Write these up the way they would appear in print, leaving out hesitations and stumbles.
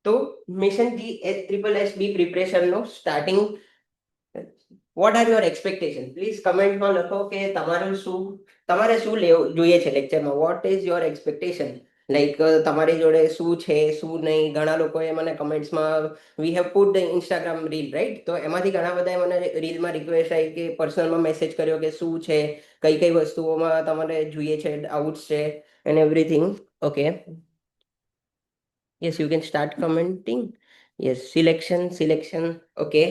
તો mission G triple S B પ્રિપરેશનનો starting what are your expectation? Please કમેન્ટમાં લખો કે તમારે શું લેવું જોઈએ છે લેક્ચરમાં. What is your expectation? Like તમારી જોડે શું છે શું નહીં. ઘણા લોકોએ મને કમેન્ટ્સમાં we have put the Instagram reel right, તો એમાંથી ઘણા બધાએ મને રીલમાં રિક્વેસ્ટ આવી કે પર્સનલમાં મેસેજ કર્યો કે શું છે, કઈ કઈ વસ્તુઓમાં તમારે જોઈએ છે, ડાઉટ્સ છે and everything. Okay, yes you can start commenting. Yes, selection. Okay,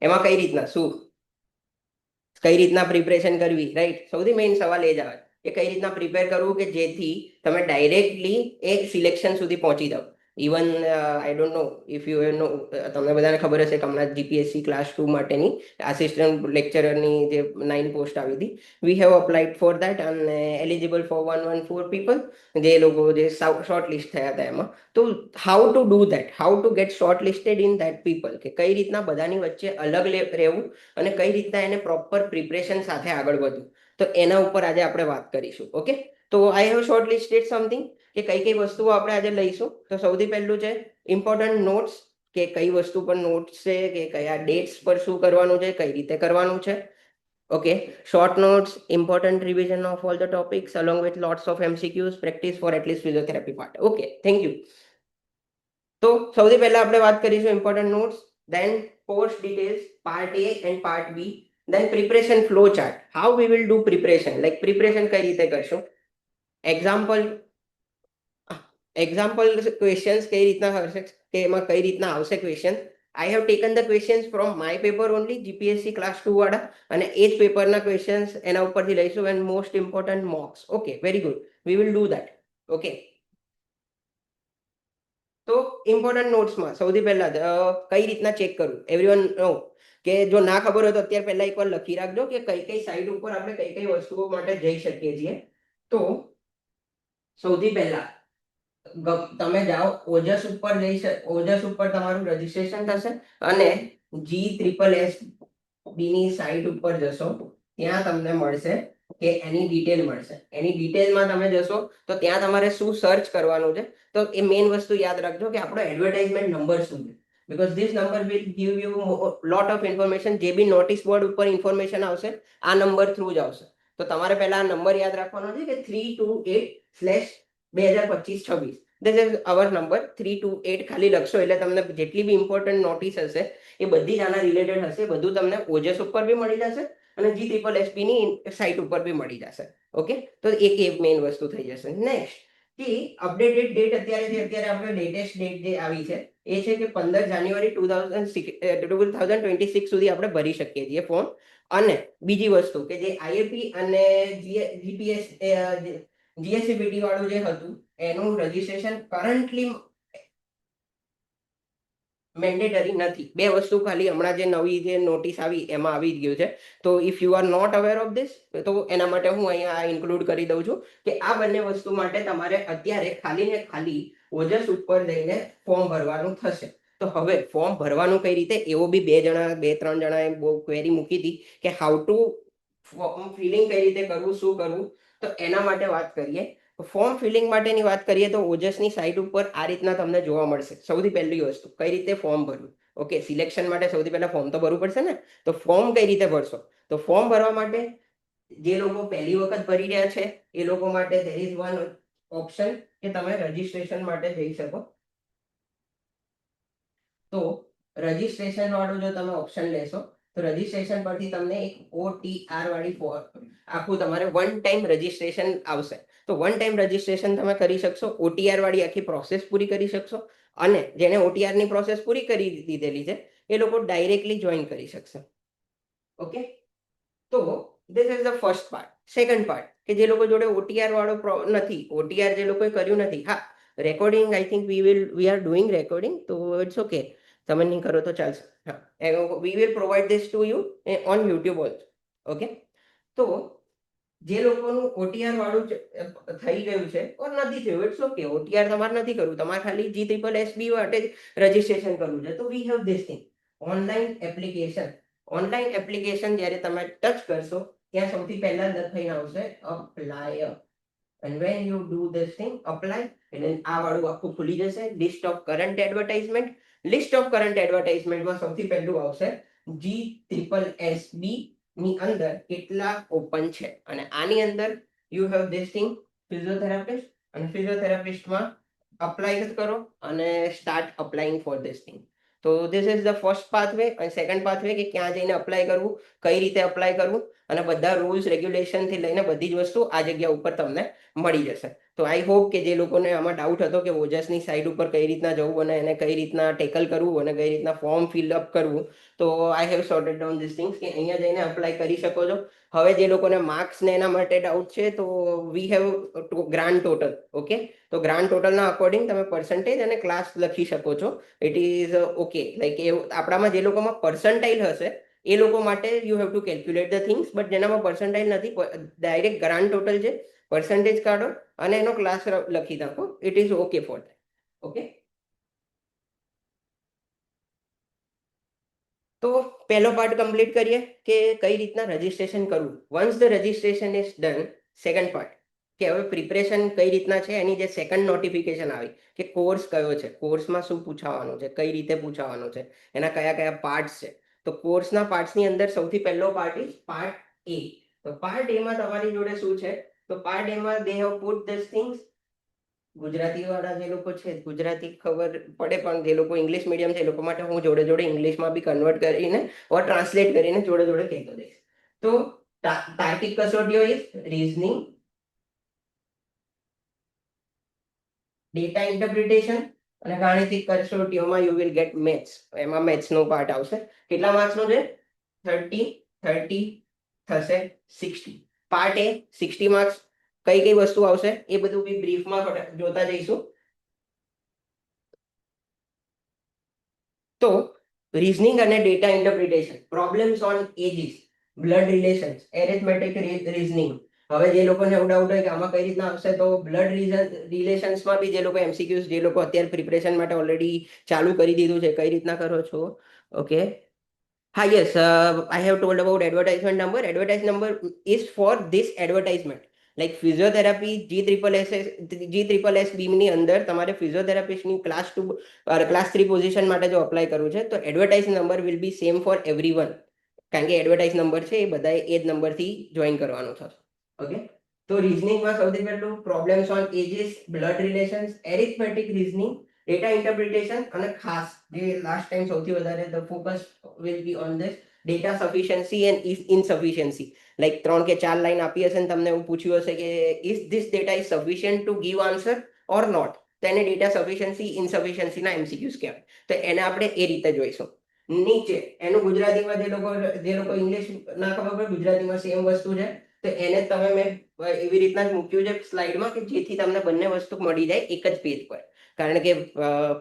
એમાં કઈ રીતના શું, કઈ રીતના પ્રિપરેશન કરવી, રાઈટ? સૌથી મેઇન સવાલ એ જ આવે કે કઈ રીતના પ્રિપેર કરવું કે જેથી તમે ડાયરેક્ટલી એક સિલેક્શન સુધી પહોંચી જાઓ. Even I don't know if you know, તમને બધાને ખબર હશે કે હમણાં જીપીએસસી ક્લાસ 2 માટેની આસિસ્ટન્ટ લેક્ચરરની જે 9 પોસ્ટ આવી હતી, we have applied for that અને એલિજિબલ ફોર 114 પીપલ, જે લોકો જે શોર્ટ લિસ્ટ થયા હતા એમાં. તો how to do that, how to gate short listed in that people, કે કઈ રીતના બધાની વચ્ચે અલગ રહેવું અને કઈ રીતના એને પ્રોપર પ્રિપરેશન સાથે આગળ વધવું, તો એના ઉપર આજે આપણે વાત કરીશું. ઓકે, તો I have short listed something કે કઈ કઈ વસ્તુઓ આપણે આજે લઈશું. તો સૌથી પહેલું છે ઇમ્પોર્ટન્ટ નોટ્સ, કે કઈ વસ્તુ પર નોટ્સ છે, કે કયા ડેટ્સ પર શું કરવાનું છે, કઈ રીતે કરવાનું છે. Okay, short notes, important revision of all the topics along with lots of MCQs, practice for at least physiotherapy part. Okay, thank you. તો સૌથી પહેલા આપણે વાત કરીશું important notes, then course details, part A and part B, then preparation flow chart, how we will do preparation, like preparation કઈ રીતે કરશું, example questions કઈ રીતના હશે, કે એમાં કઈ રીતના આવશે question. I have taken the questions from my paper only, GPSC class 2 વાળા, અને એ જ પેપરના ક્વેશ્ચન્સ એના ઉપરથી લઈશું. And most important mocks. Okay, very good, we will do that. Okay, તો ઇમ્પોર્ટન્ટ નોટ્સમાં સૌથી પહેલા કઈ રીતના ચેક કરવું, એવરીવન નો કે જો ના ખબર હોય તો અત્યારે પહેલા એકવાર લખી રાખજો કે કઈ કઈ સાઇટ ઉપર આપણે કઈ કઈ વસ્તુઓ માટે જઈ શકીએ છીએ. તો સૌથી પહેલા તમે જાઓ ઓજસ ઉપર, ઓજસ ઉપર તમારું રજીસ્ટ્રેશન થશે અને જી ટ્રિપલ એસ બી ની સાઇટ ઉપર જશો, ત્યાં તમને મળશે કે એની ડિટેલ મળશે. એની ડિટેલમાં તમે જશો તો ત્યાં તમારે શું સર્ચ કરવાનું છે. તો એ મેઇન વસ્તુ યાદ રાખજો કે આપણો એડવર્ટાઇઝમેન્ટ નંબર શું છે, because this number will give you lot of information. જે બી નોટિસ બોર્ડ ઉપર ઇન્ફોર્મેશન આવશે આ નંબર થ્રુ જ આવશે. તો તમારે પહેલા આ નંબર યાદ રાખવાનો છે કે 328/2025-26. This is hour number 328. ખાલી લખશો એટલે તમને જેટલી બી ઇમ્પોર્ટન્ટ નોટિસ હશે એ બધી જ આના રિલેટેડ હશે. બધું તમને ઓજસ ઉપર બી મળી જશે અને જી ટ્રિપલ એસપી ની સાઇટ ઉપર બી મળી જશે. ઓકે, તો એક એ મેઇન વસ્તુ થઈ જશે. નેક્સ્ટ કે અપડેટેડ ડેટ, અત્યારે આપણે લેટેસ્ટ ડેટ જે આવી છે એ છે કે 15 જાન્યુઆરી 2026 સુધી આપણે ભરી શકીએ છીએ ફોર્મ. અને બીજી વસ્તુ કે જે આઈએપી અને જીએસસીબીટી વાળું જે હતું એનું રજીસ્ટ્રેશન કરન્ટલી મેન્ડેટરી નથી. બે વસ્તુ ખાલી હમણાં જે નવી જે નોટિસ આવી એમાં આવી ગયું છે. તો if you are not aware of this, તો એના માટે હું અહીંયા ઇન્ક્લુડ કરી દઉં છું કે આ બંને વસ્તુ માટે તમારે અત્યારે ખાલી ને ખાલી ઓજસ ઉપર જઈને ફોર્મ ભરવાનું થશે. તો હવે ફોર્મ ભરવાનું કઈ રીતે, એવો બી બે ત્રણ જણાએ બહુ ક્વેરી મૂકી હતી કે હાઉ ટુ ફોર્મ ફિલિંગ કઈ રીતે કરવું, શું કરવું. તો એના માટે વાત કરીએ. ફોર્મ ફિલિંગ માટેની વાત કરીએ તો ઓજસની સાઇટ ઉપર આ રીતના તમને જોવા મળશે. સૌથી પહેલી વસ્તુ કઈ રીતે ફોર્મ ભરવું. ઓકે, સિલેક્શન માટે સૌથી પહેલા ફોર્મ તો ભરવું પડશે ને. તો ફોર્મ કઈ રીતે ભરશો, તો ફોર્મ ભરવા માટે જે લોકો પહેલી વખત ભરી રહ્યા છે એ લોકો માટે there is one ઓપ્શન કે તમે રજીસ્ટ્રેશન માટે જઈ શકો. તો રજીસ્ટ્રેશન વાળું જો તમે ઓપ્શન લેશો તો રજીસ્ટ્રેશન પરથી તમને એક OTR વાળી આખું તમારે વન ટાઈમ રજીસ્ટ્રેશન આવશે. તો વન ટાઈમ રજીસ્ટ્રેશન તમે કરી શકશો, OTR વાળી આખી પ્રોસેસ પૂરી કરી શકશો. અને જેને OTR ની પ્રોસેસ પૂરી કરી દીધેલી છે એ લોકો ડાયરેક્ટલી જોઈન કરી શકશે. ઓકે, તો this is the first part. Second part કે જે લોકો જોડે OTR વાળો નથી, OTR જે લોકોએ કર્યું નથી, હા recording I think we are doing recording, તો ઇટ્સ ઓકે, તમે નહીં કરો તો ચાલશે. હા, we will provide this to you on YouTube also. Okay, તો જે લોકોનું OTR વાળું થઈ ગયું છે ઓર નથી થયું, ઇટ્સ ઓકે. OTR તમારે નથી કરવું, તમારે ખાલી જી ટ્રિપલ એસબી માટે રજીસ્ટ્રેશન કરવું છે. તો we have this thing, online application. Online application જ્યારે તમે ટચ કરશો ત્યાં સૌથી પહેલા લખાઈને આવશે apply. and when you do this thing apply એટલે આ વાળું આખું ખુલી જશે list of current advertisement list of current એડવર્ટાઇઝમેન્ટમાં સૌથી પહેલું આવશે GSSB ની અંદર કેટલા ઓપન છે અને આની અંદર you have this thing physiotherapist અને ફિઝિયોથેરાપિસ્ટમાં અપ્લાય કરો અને start applying for this thing તો this is the first pathway અને સેકન્ડ પાથવે કે ક્યાં જઈને અપ્લાય કરવું કઈ રીતે અપ્લાય કરવું અને બધા રૂલ્સ રેગ્યુલેશનથી લઈને બધી જ વસ્તુ આ જગ્યા ઉપર તમને મળી જશે તો આઈ હોપ કે જે લોકોને આમાં ડાઉટ હતો કે ઓજસની સાઇટ ઉપર કઈ રીતના જવું અને એને કઈ રીતના ટેકલ કરવું અને કઈ રીતના ફોર્મ ફિલઅપ કરવું તો I have sorted down this things કે અહીંયા જઈને અપ્લાય કરી શકો છો હવે જે લોકોને માર્ક્સ ને એના માટે ડાઉટ છે તો we have grand total okay તો ગ્રાન્ડ ટોટલના અકોર્ડિંગ તમે પર્સન્ટેજ અને ક્લાસ લખી શકો છો ઇટ ઇઝ ઓકે લાઈક એ આપણામાં જે લોકોમાં પર્સન્ટાઇલ હશે એ લોકો માટે you have two calculate the things but જેનામાં પર્સન્ટાઇલ નથી ડાયરેક્ટ ગ્રાન્ડ ટોટલ છે પર્સન્ટેજ કાઢો અને એનો ક્લાસ લખી નાખો it is okay for that okay તો પહેલો પાર્ટ કમ્પ્લીટ કરીએ કે કઈ રીતના રજીસ્ટ્રેશન કરવું once the registration is done second part કે હવે પ્રિપરેશન કઈ રીતના છે એની જે સેકન્ડ નોટિફિકેશન આવી કે કોર્સ કયો છે કોર્સમાં શું પૂછાવાનું છે કઈ રીતે પૂછાવાનું છે એના કયા કયા પાર્ટ્સ છે તો કોર્સના પાર્ટ્સની અંદર સૌથી પહેલો પાર્ટ ઇઝ પાર્ટ એ તો પાર્ટ એમાં તમારી જોડે શું છે તો પાર્ટ એમાં they have put this things Gujarati વાળા જે લોકો છે ગુજરાતી ખબર પડે પણ જે લોકો ઇંગ્લિશ મીડિયમ છે એ લોકો માટે હું જોડે જોડે ઇંગ્લિશમાં બી કન્વર્ટ કરીને ઓર ટ્રાન્સલેટ કરીને જોડે જોડે કહેતો દઈશ તો તાર્કિક કસોટીઓ ઇઝ રીઝનિંગ ડેટા ઇન્ટરપ્રિટેશન અને ગાણિતિક કસોટીઓમાં યુ વિલ ગેટ મેથ્સ એમાં મેથ્સનો પાર્ટ આવશે કેટલા માર્ક્સનો છે 30 થશે 60 પાર્ટ એ 60 માર્ક્સ કઈ કઈ વસ્તુ આવશે એ બધું બી બ્રીફમાં જોતા જઈશું તો રીઝનિંગ અને data interpretation problems on ages blood relations arithmetic reasoning હવે જે લોકોને એવું ડાઉટ હોય કે આમાં કઈ રીતના આવશે તો બ્લડ રિલેશન્સમાં બી જે લોકો એમસીક્યુઝ જે લોકો અત્યારે પ્રિપરેશન માટે ઓલરેડી ચાલુ કરી દીધું છે કઈ રીતના કરો છો ઓકે હા yes I have told about advertisement number advertise number is for this advertisement like physiotherapy G SSS બીમની અંદર તમારે ફિઝિયોથેરાપિસ્ટની ક્લાસ 3 પોઝિશન માટે જો અપ્લાય કરવું છે તો advertise number will be same for everyone કારણ કે એડવર્ટાઇઝ નંબર છે એ બધાએ એ જ નંબરથી જોઈન કરવાનું થશે ઓકે તો રીઝનિંગમાં સૌથી પહેલું problems on ages blood relations arithmetic reasoning data interpretation અને ખાસ જે લાસ્ટ ટાઈમ સૌથી વધારે the focus will be on this data sufficiency and insufficiency like 3 કે 4 લાઈન આપી હશે ને તમને એવું પૂછ્યું હશે કે is this data is sufficient to give answer or not તો એને ડેટા સફિશિયન્સી ઇનસફિશિયન્સીના એમસીક્યુઝ કહેવાય તો એને આપણે એ રીતે જોઈશું નીચે એનું ગુજરાતીમાં જે લોકો ઇંગ્લિશ ના ખબર પડે ગુજરાતીમાં સેમ વસ્તુ છે તો એને તમે મેં એવી રીતના જ મૂક્યું છે સ્લાઇડમાં કે જેથી તમને બંને વસ્તુ મળી જાય એક જ પેજ પર કારણ કે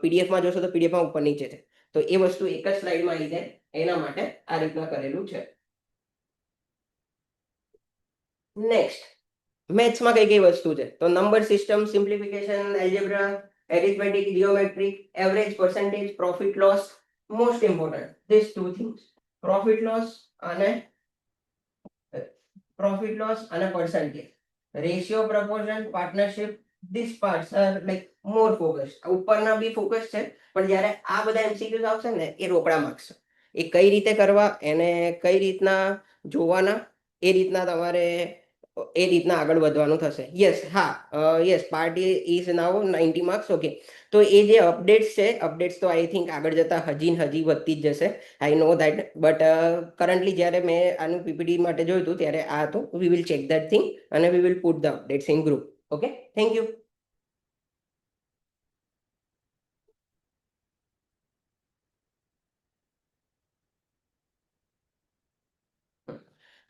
પીડીએફમાં જોશો તો પીડીએફમાં ઉપર નીચે છે તો એ વસ્તુ એક જ સ્લાઇડમાં આવી જાય એના માટે આ રીતના કરેલું છે નેક્સ્ટ મેથ્સમાં કઈ કઈ વસ્તુ છે તો number system simplification algebra arithmetic geometric average percentage profit loss most important this two things profit loss અને percentage ratio proportion partnership this parts are like more focus ઉપરના બી ફોકસ છે પણ જ્યારે આ બધા એમસીક્યુઝ આવશે ને એ રોકડા માર્ક્સ એ કઈ રીતે કરવા એને કઈ રીતના જોવાના એ રીતના તમારે એ રીતના આગળ વધવાનું થશે યસ હા yes part is now 90 marks okay તો એ જે અપડેટ્સ છે અપડેટ્સ તો આઈ થિંક આગળ જતા હજી વધતી જ જશે આઈ નો દેટ બટ કરન્ટલી જ્યારે મેં આનું પીપીટી માટે જોયું હતું ત્યારે આ હતું we will check that thing અને we will put the updates in group okay thank you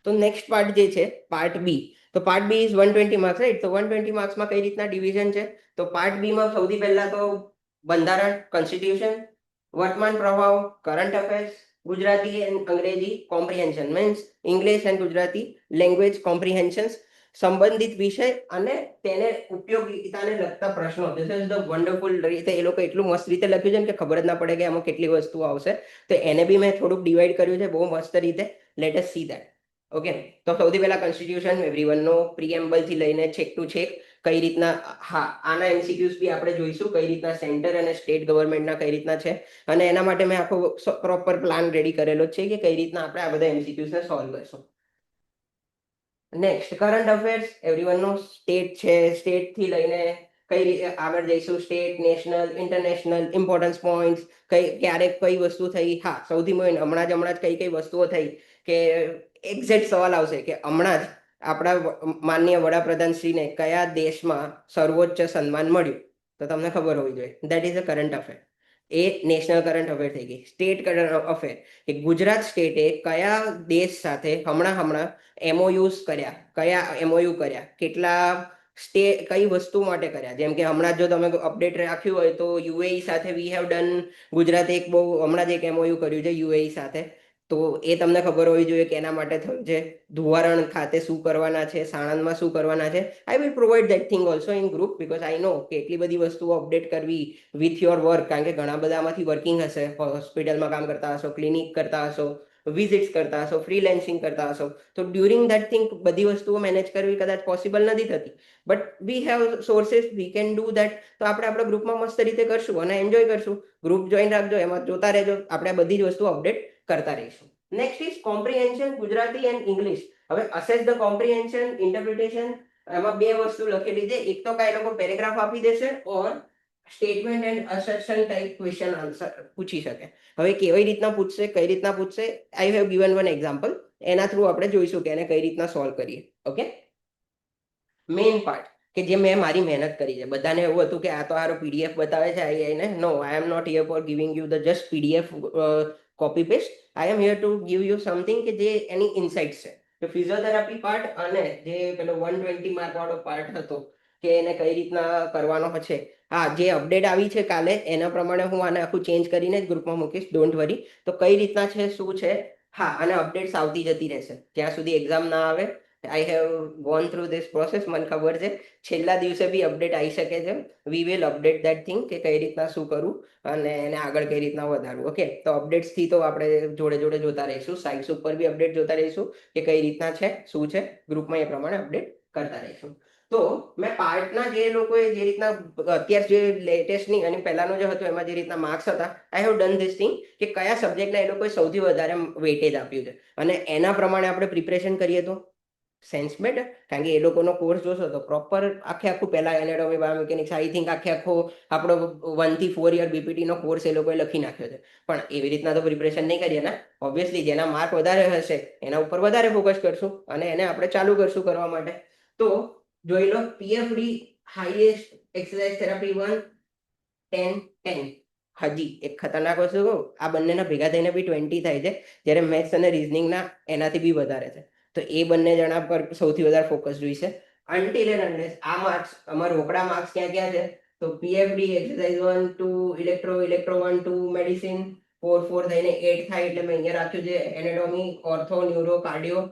તો નેક્સ્ટ પાર્ટ જે છે પાર્ટ બી તો part B is 120 marks right તો 120 માર્ક્સમાં કઈ રીતના ડિવિઝન છે તો પાર્ટ બી માં સૌથી પહેલા તો બંધારણ કોન્સ્ટિટ્યુશન વર્તમાન પ્રવાહો કરંટ અફેર્સ ગુજરાતી એન્ડ અંગ્રેજી comprehension means English and Gujarati language comprehension સંબંધિત વિષય અને તેને ઉપયોગિતાને લગતા પ્રશ્નો ધીસ ઇઝ ધ વન્ડરફુલ રીતે એ લોકો એટલું મસ્ત રીતે લખ્યું છે ને કે ખબર જ ના પડે કે આમાં કેટલી વસ્તુઓ આવશે તો એને બી મેં થોડુંક ડિવાઈડ કર્યું છે બહુ મસ્ત રીતે let S see that okay તો સૌથી પહેલા કોન્સ્ટિટ્યુશન એવરીવન નો પ્રીએમ્બલ થી લઈને છેક ટુ છેક કઈ રીતના, હા આના એમસીક્યુઝ બી આપણે જોઈશું કઈ રીતના સેન્ટર અને સ્ટેટ ગવર્મેન્ટના કઈ રીતના છે, અને એના માટે મેં આખો પ્રોપર પ્લાન રેડી કરેલો છે કે કઈ રીતના આપણે આ બધા એમસીક્યુઝને સોલ્વ કરશું. નેક્સ્ટ કરંટ અફેર્સ, એવરીવનનો સ્ટેટ છે, સ્ટેટ થી લઈને કઈ રીતે આગળ જઈશું, state, national, international, importance points, ક્યારેક કઈ વસ્તુ થઈ, હા સૌથી મેઇન હમણાં જ કઈ વસ્તુઓ થઈ કે એક્ઝેક્ટ સવાલ આવશે કે હમણાં જ આપણા માનનીય વડાપ્રધાન શ્રીને કયા દેશમાં સર્વોચ્ચ સન્માન મળ્યું, તો તમને ખબર હોવી જોઈએ. That is a current affair. A national current affair થઈ ગઈ. સ્ટેટ કરંટ અફેર કે ગુજરાત સ્ટેટે કયા દેશ સાથે હમણાં એમઓયુઝ કર્યા, કયા એમઓયુ કર્યા, કેટલા કઈ વસ્તુ માટે કર્યા. જેમ કે હમણાં જો તમે અપડેટ રાખ્યું હોય તો યુએઈ સાથે વી હેવ ડન, ગુજરાતે એક બહુ હમણાં જ એક એમઓયુ કર્યું છે યુએઈ સાથે, તો એ તમને ખબર હોવી જોઈએ કે એના માટે થયું છે. ધુવારણ ખાતે શું કરવાના છે, સાણંદમાં શું કરવાના છે. I will provide that thing also in group, because I know કે એટલી બધી વસ્તુઓ અપડેટ કરવી વિથ યોર વર્ક, કારણ કે ઘણા બધા આમાંથી વર્કિંગ હશે, હોસ્પિટલમાં કામ કરતા હશો, ક્લિનિક કરતા હશો, વિઝિટ્સ કરતા હશો, ફ્રીલેન્સિંગ કરતા હશો, તો ડ્યુરિંગ દેટ થિંગ બધી વસ્તુઓ મેનેજ કરવી કદાચ પોસિબલ નથી થતી, but we have sources, we can do that. તો આપણે આપણા ગ્રુપમાં મસ્ત રીતે કરશું અને એન્જોય કરશું. ગ્રુપ જોઈન રાખજો, એમાં જોતા રહેજો, આપણે બધી જ વસ્તુ અપડેટ કરતા રહીશું. Next is comprehension, Gujarati and English. હવે અસેસ ધ કોમ્પ્રિહેન્શન, ઇન્ટરપ્રિટેશન, એમાં બે વસ્તુ લખેલી છે. એક તો કાંઈ લોકો પેરેગ્રાફ આપી દેશે, or statement and assertion type question answer પૂછી શકે. હવે કેવી રીતના પૂછશે, કઈ રીતના પૂછશે, I have given one example, એના થ્રુ આપણે જોઈશું કે એને કઈ રીતના સોલ્વ કરીએ. ઓકે, મેઇન પાર્ટ કે જે મેં મારી મહેનત કરી છે. બધાને એવું હતું કે આ તો હારો પીડીએફ બતાવે છે આઈ આઈને. No, I am not here for giving you the just PDF copy paste. I am here to give you something કે જે એની ઇનસાઇટ્સ છે. તો ફિઝિયોથેરાપી પાર્ટ અને જે પેલો 120 માર્ક વાળો પાર્ટ હતો કે એને કઈ રીતના કરવાનો છે, હા જે અપડેટ આવી છે કાલે એના પ્રમાણે હું આને આખું ચેન્જ કરીને જ ગ્રુપમાં મૂકીશ, ડોન્ટ વરી. તો કઈ રીતના છે, શું છે, હા અને અપડેટ્સ આવતી જતી રહેશે જ્યાં સુધી એક્ઝામ ના આવે. I have gone through this process, મને ખબર છે છેલ્લા દિવસે બી અપડેટ આવી શકે છે. We will update that thing કે કઈ રીતના શું કરવું અને એને આગળ કઈ રીતના વધારવું. ઓકે, તો અપડેટ્સ થી તો આપણે જોડે જોડે જોતા રહીશું, સાઇટ્સ ઉપર બી અપડેટ જોતા રહીશું કે કઈ રીતના છે, શું છે, ગ્રુપમાં એ પ્રમાણે અપડેટ કરતા રહીશું. તો મેં પાર્ટના જે લોકોએ જે રીતના અત્યાર જે લેટેસ્ટની અને પહેલાનો જે હતો એમાં જે રીતના માર્ક્સ હતા, I have done this thing કે કયા સબ્જેક્ટના એ લોકોએ સૌથી વધારે વેટેજ આપ્યું છે અને એના પ્રમાણે આપણે પ્રિપરેશન કરીએ તો સેન્સ બેટર. કારણ કે એ લોકોનો કોર્સ જોશો તો પ્રોપર આખું પહેલા એનેટોમી બાયોમિકેનિક્સ આઈ થિંક આખો આપણો 1 થી 4 યર બીપીટી નો કોર્સ એ લોકોએ લખી નાખ્યો છે. પણ એવી રીતના તો પ્રિપરેશન નહીં કરીએ ને. ઓબ્વિયસલી જેના માર્ક વધારે હશે એના ઉપર વધારે ફોકસ કરશું અને એને આપણે ચાલુ કરશું કરવા માટે. તો જોઈ લો, પીએફડી હાઈએસ્ટ એક્સરસાઇઝ થેરાપી 1 10 10. હજી એક ખતરનાક વસ્તુ કહું, આ બંનેના ભેગા થઈને બી 20 થાય છે, જ્યારે મેથ્સ અને રીઝનિંગના એનાથી બી વધારે છે. તો એ બંને જણા પર સૌથી વધારે ફોકસ જોઈશે. અનટિલ એન્ડ અનલેસ આ માર્ક્સ, અમારા રોકડા માર્ક્સ ક્યાં ક્યાં છે, તો પીએફડી એક્સરસાઇઝ 1 2 ઇલેક્ટ્રો 1 2 મેડિસિન 4 4 થઈને 8 થાય, એટલે મેં અહીંયા રાખ્યું છે anatomy, ortho, neuro, cardio,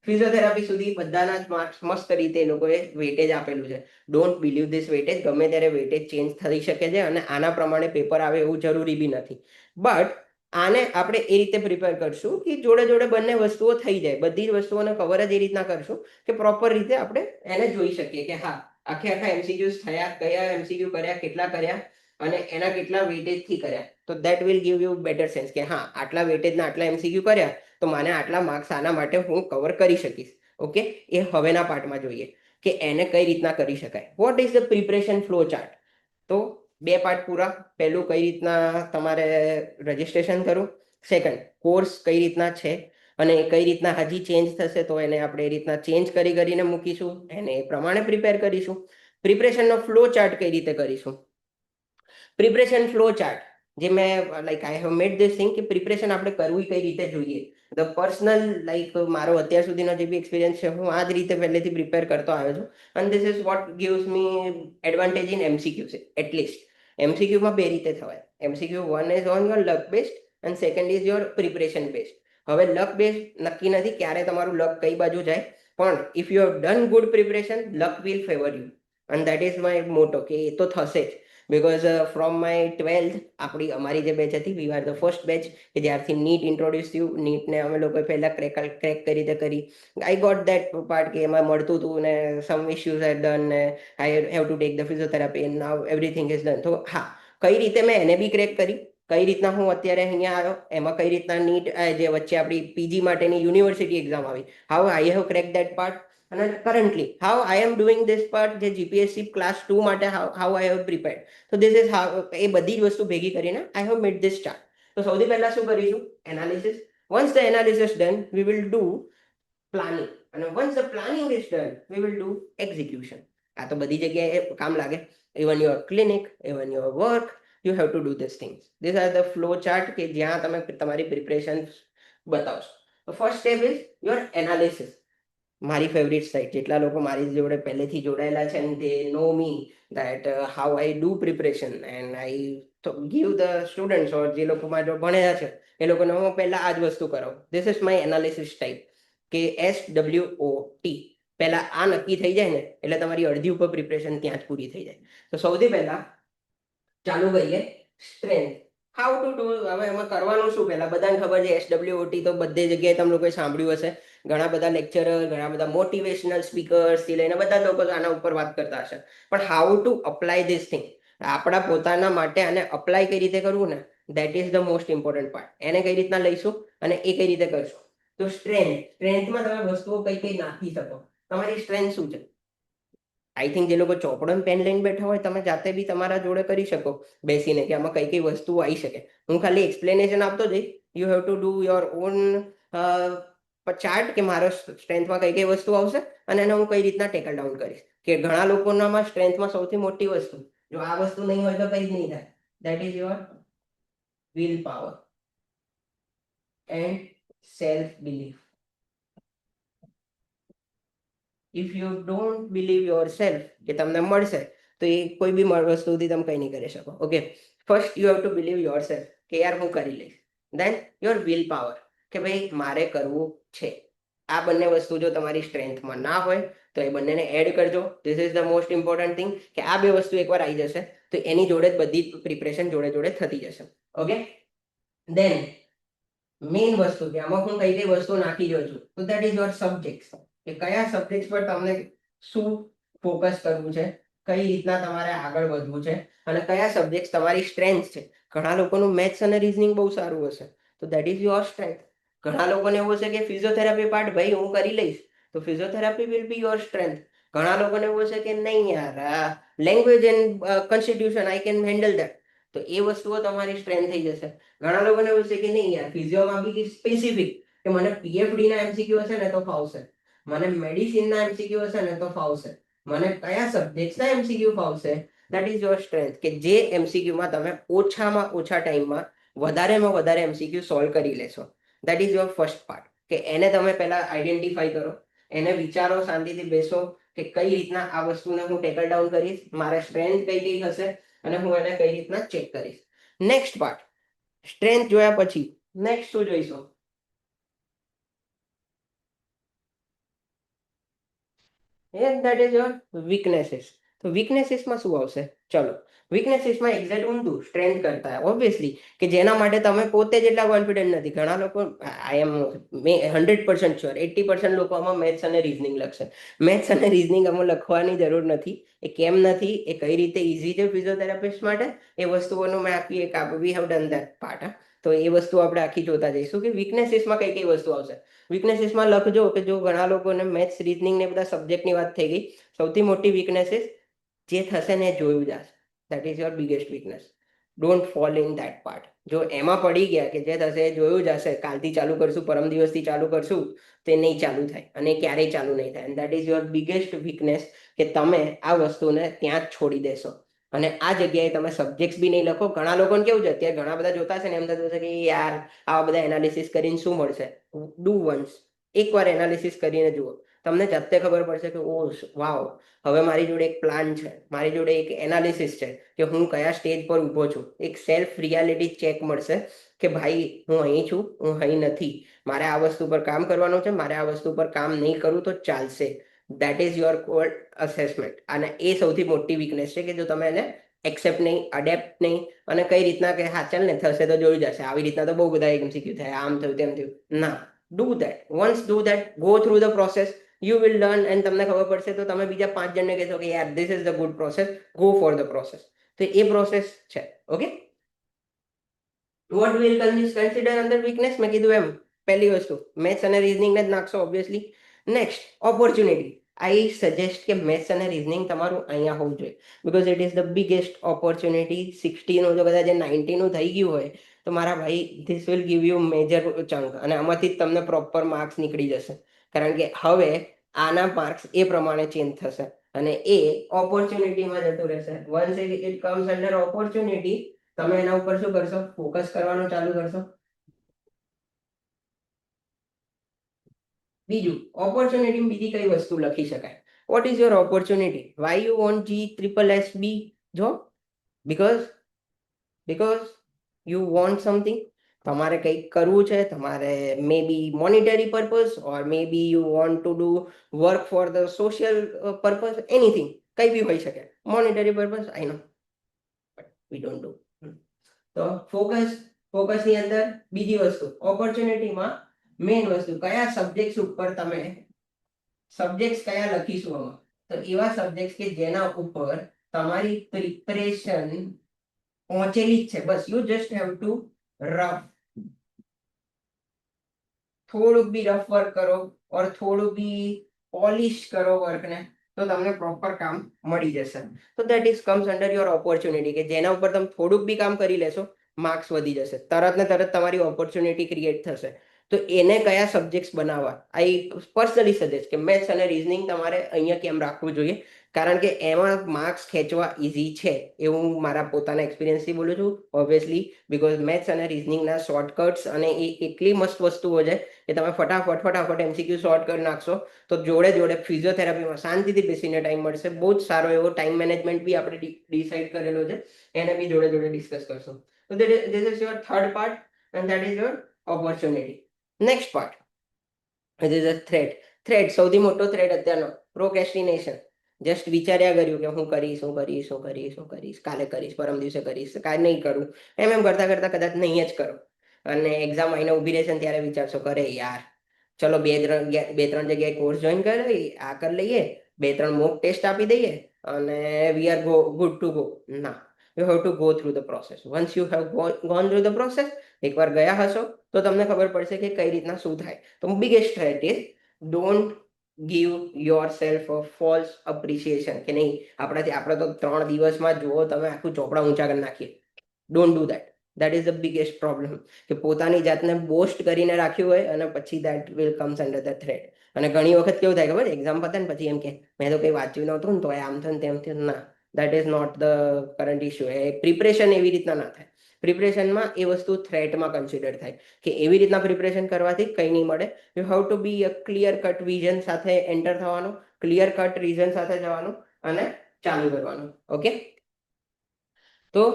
physiotherapy સુધી બધાના જ માર્ક્સ મસ્ત રીતે એ લોકોએ વેટેજ આપેલું છે. Don't believe this weightage. ગમે ત્યારે વેટેજ ચેન્જ થઈ શકે છે અને આના પ્રમાણે પેપર આવે એવું જરૂરી બી નથી. બટ આને આપણે એ રીતે પ્રિપેર કરશું કે જોડે જોડે બંને વસ્તુઓ થઈ જાય, બધી જ વસ્તુઓને કવર જ એ રીતના કરશું કે પ્રોપર રીતે આપણે એને જોઈ શકીએ કે હા આખા એમસીક્યુઝ થયા, કયા એમસીક્યુ કર્યા, કેટલા કર્યા અને એના કેટલા વેટેજ થી કર્યા. તો that will give you better sense કે હા આટલા વેટેજના આટલા એમસીક્યુ કર્યા તો મને આટલા માર્ક્સ આના માટે હું કવર કરી શકીશ. ઓકે, એ હવેના પાર્ટમાં જોઈએ કે એને કઈ રીતના કરી શકાય. What is the preparation flow chart? તો બે પાર્ટ પૂરા. પહેલું કઈ રીતના તમારે રજીસ્ટ્રેશન કરવું, સેકન્ડ કોર્સ કઈ રીતના છે અને કઈ રીતના હજી ચેન્જ થશે તો એને આપણે એ રીતના ચેન્જ કરીને મૂકીશું, એને એ પ્રમાણે પ્રિપેર કરીશું. પ્રિપરેશનનો ફ્લો ચાર્ટ કઈ રીતે કરીશું? પ્રિપરેશન ફ્લો ચાર્ટ જે મેં like I have made this thing કે પ્રિપરેશન આપણે કરવું કઈ રીતે જોઈએ. ધ પર્સનલ લાઈક મારો અત્યાર સુધીનો જે બી એક્સપિરિયન્સ છે, હું આ જ રીતે પહેલેથી પ્રિપેર કરતો આવ્યો છું અને this is vote gives me advantage in MCQ છે. એટલીસ્ટ એમસીક્યુમાં બે રીતે થવાય. MCQ one is on your luck based and second is your preparation based. હવે લક બેસ્ડ નક્કી નથી ક્યારે તમારું લક કઈ બાજુ જાય, પણ if you have done good preparation luck will favour you. અને દેટ ઇઝ માય મોટો કે એ તો થશે જ. બિકોઝ ફ્રોમ માય 12th અમારી જે બેચ હતી, we are the first batch કે જ્યારથી નીટ ઇન્ટ્રોડ્યુસ થયું. નીટને અમે લોકોએ પહેલા ક્રેક કરી. આઈ ગોટ દેટ પાર્ટ કે એમાં મળતું હતું ને સમ ઇશ્યુઝ હેડ ડન ને આઈ have to take the physiotherapy and now everything is done. તો હા, કઈ રીતે મેં એને બી ક્રેક કરી, કઈ રીતના હું અત્યારે અહીંયા આવ્યો, એમાં કઈ રીતના નીટ જે વચ્ચે આપણી પીજી માટેની યુનિવર્સિટી એક્ઝામ આવી, how I have crack that part. અને currently how I am doing this part જે જીપીએસસી ક્લાસ 2 માટે હાઉ આઈ હેવ પ્રિપેર્ડ. તો ધીસ ઇઝ હાઉ, એ બધી જ વસ્તુ ભેગી કરીને I have made this chart. તો સૌથી પહેલા શું કરીશું? Analysis. Once the analysis done we will do planning, અને once the planning is done we will do execution. આ તો બધી જગ્યાએ કામ લાગે. Even your clinic, even your work, you have to do this things. This are the flow chart કે જ્યાં તમે તમારી પ્રિપરેશન બતાવશો. તો ફર્સ્ટ સ્ટેપ ઇઝ યોર એનાલિસિસ. મારી ફેવરિટ સાઇટ, જેટલા લોકો મારી જોડે પહેલેથી જોડાયેલા છે અને તે know me that how I do preparation and I give the students, or જે લોકો મારા જોડે ભણ્યા છે એ લોકોને હું પહેલા આ જ વસ્તુ કરાવું. This is my analysis type કે SWOT. પહેલા આ નક્કી થઈ જાય ને એટલે તમારી અડધી ઉપર પ્રિપરેશન ત્યાં જ પૂરી થઈ જાય. તો સૌથી પહેલા ચાલુ કરીએ સ્ટ્રેન્થ. How to do. હવે એમાં કરવાનું શું? પહેલા બધાને ખબર છે SWOT તો બધી જગ્યાએ તમે લોકોએ સાંભળ્યું હશે. ઘણા બધા લેક્ચરર, ઘણા બધા મોટિવેશનલ સ્પીકર્સથી લઈને બધા લોકો આના ઉપર વાત કરતા હશે. પણ how to apply this thing, આપણા પોતાના માટે આને અપ્લાય કઈ રીતે કરવું ને, that is the most important part. એને કઈ રીતના લઈશું અને એ કઈ રીતે કરશું. તો સ્ટ્રેન્થમાં તમે વસ્તુઓ કઈ કઈ નાખી શકો. તમારી સ્ટ્રેન્થ શું છે? આઈ થિંક જે લોકો ચોપડો પેન લઈને બેઠા હોય, તમે જાતે બી તમારા જોડે કરી શકો બેસીને કે આમાં કઈ કઈ વસ્તુઓ આવી શકે. હું ખાલી એક્સપ્લેનેશન આપતો જઈશ. You have to do your own chart કે મારો સ્ટ્રેન્થમાં કઈ કઈ વસ્તુ આવશે અને એને હું કઈ રીતના ટેકલ ડાઉન કરીશ. કે ઘણા લોકોનામાં સ્ટ્રેન્થમાં સૌથી મોટી વસ્તુ, જો આ વસ્તુ નહીં હોય તો કઈ જ નહીં થાય, that is your will power and self belief. If you don't believe your self કે તમને મળશે, તો એ કોઈ બી વસ્તુથી તમે કંઈ નહીં કરી શકો. Okay, first you have two believe your self કે યાર હું કરી લઈશ. દેન યોર વિલ પાવર કે ભાઈ મારે કરવું છે. આ બંને વસ્તુ જો તમારી સ્ટ્રેન્થમાં ના હોય તો એ બંનેને એડ કરજો. This is the most important thing કે આ બે વસ્તુ એકવાર આવી જશે તો એની જોડે જ બધી પ્રિપરેશન જોડે જોડે થતી જશે. ઓકે, દેન મેઇન વસ્તુ કે આમાં હું કઈ કઈ વસ્તુ નાખી રહ્યો છું, તો દેટ ઇઝ યોર સબ્જેક્ટ. કે કયા સબ્જેક્ટ પર તમને શું ફોકસ કરવું છે, કઈ રીતના તમારે આગળ વધવું છે અને કયા સબ્જેક્ટ તમારી સ્ટ્રેન્થ છે. ઘણા લોકોનું મેથ્સ અને રીઝનિંગ બહુ સારું હશે, તો દેટ ઇઝ યોર સ્ટ્રેન્થ. ઘણા લોકોને એવું છે કે ફિઝિયોથેરાપી પાર્ટ ભાઈ હું કરી લઈશ, તો physiotherapy will be your strength. ઘણા લોકોને એવું છે કે નહીં યાર, language and constitution I can handle that, તો એ વસ્તુઓ તમારી સ્ટ્રેન્થ થઈ જશે. ઘણા લોકોને એવું છે કે નહીં યાર, ફિઝિયોમાં બી સ્પેસિફિક કે મને PFD ના MCQ હશે ને તો ફાવશે, મને મેડિસિનના MCQ હશે ને તો ફાવશે, મને કયા સબ્જેક્ટના MCQ ફાવશે. દેટ ઇઝ યોર સ્ટ્રેન્થ કે જે MCQમાં તમે ઓછામાં ઓછા ટાઈમમાં વધારેમાં વધારે MCQ સોલ્વ કરી લેશો. That is your first part કે એને તમે પહેલા આઈડેન્ટિફાઈ કરો, એને વિચારો, શાંતિથી બેસો કે કઈ રીતના આ વસ્તુને હું ટેકલ ડાઉન કરીશ, મારા સ્ટ્રેન્થ કઈ કઈ હશે અને હું એને કઈ રીતના ચેક કરીશ. નેક્સ્ટ પાર્ટ, સ્ટ્રેન્થ જોયા પછી નેક્સ્ટ શું જોઈશું? That is your weaknesses. તો વીકનેસીસમાં શું આવશે? ચલો, વીકનેસીસમાં એક્ઝેક્ટ ઊંધું સ્ટ્રેન્થ કરતા ઓબ્વિયસલી કે જેના માટે તમે પોતે જ એટલા કોન્ફિડન્ટ નથી. ઘણા લોકો, આઈ એમ 100% શ્યોર 80% લોકો આમાં મેથ્સ અને રીઝનિંગ લખશે. મેથ્સ અને રીઝનિંગ આમાં લખવાની જરૂર નથી. એ કેમ નથી, એ કઈ રીતે ઇઝી છે ફિઝિયોથેરાપિસ્ટ માટે, એ વસ્તુઓનું મેં આખી એક વી હેવ ડન ધેટ પાર્ટ. તો એ વસ્તુ આપણે આખી જોતા જઈશું કે વીકનેસીસમાં કઈ કઈ વસ્તુ આવશે. વીકનેસીસમાં લખજો કે જો ઘણા લોકોને મેથ્સ, રીઝનિંગ ને બધા સબ્જેક્ટની વાત થઈ ગઈ, સૌથી મોટી વીકનેસીસ જે થશે ને એ જોયું જશે. That is your biggest weakness. Don't fall in that part. જો એમાં પડી ગયા કે જે થશે એ જોયું જશે, કાલથી ચાલુ કરશું, પરમ દિવસથી ચાલુ કરશું, તે નહીં ચાલુ થાય અને ક્યારેય ચાલુ નહીં થાય. And that is your biggest weakness કે તમે આ વસ્તુને ત્યાં જ છોડી દેશો અને આ જગ્યાએ તમે સબ્જેક્ટ બી નહીં લખો. ઘણા લોકોને કેવું છે, અત્યારે ઘણા બધા જોતા છે ને એમ થતું છે કે યાર આવા બધા એનાલિસિસ કરીને શું મળશે. ડુ વન્સ, એકવાર એનાલિસિસ કરીને જુઓ, તમને જાતે ખબર પડશે કે ઓ વાવ, હવે મારી જોડે એક પ્લાન છે, મારી જોડે એક એનાલિસિસ છે કે હું કયા સ્ટેજ પર ઊભો છું. એક સેલ્ફ રિયાલિટી ચેક મળશે કે ભાઈ હું અહીં છું, હું અહીં નથી, મારે આ વસ્તુ પર કામ કરવાનું છે, મારે આ વસ્તુ પર કામ નહીં કરું તો ચાલશે. That is your cold assessment. અને એ સૌથી મોટી વીકનેસ છે કે જો તમે એને એક્સેપ્ટ નહીં, અડેપ્ટ નહીં, અને કઈ રીતના કે હા ચાલ ને થશે તો જોઈ જશે, આવી રીતના તો બહુ બધા એમસીક્યુ થાય, આમ થયું તેમ થયું, ના. Do that, once do that, go through the process, you will learn, and તમને ખબર પડશે તો તમે બીજા 5 જણને કહેશો કે યાર this is the good process, go for the process. તો એ પ્રોસેસ છે. ઓકે, વોટ વિલ કન્સિડર અંદર વીકનેસ, મેં કીધું એમ પહેલી વસ્તુ મેથ્સ અને રીઝનિંગ ને જ નાખશો obviously. Next opportunity. I suggest કે મેથ્સ અને રીઝનિંગ તમારું અહીંયા હોવું જોઈએ, because it is the biggest opportunity. 60નું જો કદાચ 90નું થઈ ગયું હોય તો મારા ભાઈ this will give you major chunk, અને આમાંથી જ તમને પ્રોપર માર્ક્સ નીકળી જશે, કારણ કે હવે આના માર્ક્સ એ પ્રમાણે ચેન્જ થશે અને એ ઓપોર્ચ્યુનિટીમાં જતું રહેશે. Once it comes under opportunity, તમે એના ઉપર શું કરશો, ફોકસ કરવાનું ચાલુ કરશો. બીજું, ઓપોર્ચ્યુનિટી બીજી કઈ વસ્તુ લખી શકાય. What is your opportunity, why you want GSSB જોબ? Because because you want something, તમારે કંઈક કરવું છે, તમારે maybe monetary purpose, or maybe you want to do work for the social purpose, anything, કઈ બી હોઈ શકે. Monetary purpose I know, we don't do. તો ફોકસની અંદર બીજી વસ્તુ, ઓપોર્ચ્યુનિટીમાં મેઇન વસ્તુ કયા સબ્જેક્ટ ઉપર તમે, સબ્જેક્ટ કયા લખીશું આમાં, તો એવા સબ્જેક્ટ કે જેના ઉપર તમારી પ્રિપરેશન પહોંચેલી જ છે, બસ you just have to rough, થોડુંક બી રફ વર્ક કરો ઓર થોડું બી પોલિશ કરો વર્કને, તો તમને પ્રોપર કામ મળી જશે. તો that is comes under your opportunity, કે જેના ઉપર તમે થોડુંક બી કામ કરી લેશો, માર્ક્સ વધી જશે, તરત ને તરત તમારી ઓપોર્ચ્યુનિટી ક્રિએટ થશે. તો એને કયા સબ્જેક્ટ્સ બનાવવા, આઈ પર્સનલી સજેસ્ટ કે મેથ્સ અને રીઝનિંગ તમારે અહીંયા કેમ રાખવું જોઈએ, કારણ કે એમાં માર્ક્સ ખેંચવા ઇઝી છે, એવું હું મારા પોતાના એક્સપિરિયન્સથી બોલું છું. ઓબ્વિયસલી બિકોઝ મેથ્સ અને રીઝનિંગના શોર્ટકટ્સ, અને એ એટલી મસ્ત વસ્તુઓ છે કે તમે ફટાફટ એમસીક્યુ શોર્ટ કરી નાખશો, તો જોડે જોડે ફિઝિયોથેરાપીમાં શાંતિથી બેસીને ટાઈમ મળશે. બહુ જ સારો એવો ટાઈમ મેનેજમેન્ટ બી આપણે ડિસાઇડ કરેલો છે, એને બી જોડે જોડે ડિસ્કસ કરશો. તો this is your third part, and that is your opportunity. Next part, it is a threat. Threat, સૌથી મોટો થ્રેટ અત્યારનો, પ્રોકેસ્ટિનેશન. જસ્ટ વિચાર્યા કર્યું કે હું કરીશ, હું કરીશ, હું કરીશ, હું કરીશ, કાલે કરીશ, પરમ દિવસે કરીશ, કાલે નહીં કરું, એમ કરતા કરતા કદાચ નહીં જ કરો, અને એક્ઝામ આવીને ઊભી રહેશે ને ત્યારે વિચારશો કરે યાર ચલો બે ત્રણ જગ્યાએ કોર્સ જોઈન કરી લઈએ, આ કરી લઈએ, 2-3 મોક ટેસ્ટ આપી દઈએ, અને we are good to go. ના, you have to go through the process. Once you have gone through the process, એકવાર ગયા હશો તો તમને ખબર પડશે કે કઈ રીતના શું થાય. તો biggest threat is don't give your self a false appreciation, કે નહીં આપણે તો 3 દિવસમાં જુઓ તમે આખું ચોપડા ઊંચા કરી નાખીએ. Don't do that. That is the biggest problem, કે પોતાની જાતને બોસ્ટ કરીને રાખ્યું હોય અને પછી that will comes under the threat. અને ઘણી વખત કેવું થાય ખબર, એક્ઝામ પતે ને પછી એમ કે મેં તો કંઈ વાંચ્યું નહોતું ને તો આમ થયું ને તેમ થયું. ના, that is not the current issue. એ પ્રિપરેશન એવી રીતના ના થાય. પ્રિપરેશનમાં એ વસ્તુ થ્રેટમાં કન્સિડર થાય, કે એવી રીતના પ્રિપરેશન કરવાથી કંઈ નહીં મળે. You have to be a clear cut vision સાથે એન્ટર થવાનું, ક્લિયર કટ રીઝન સાથે જવાનું, અને ચાલુ કરવાનું. ઓકે, તો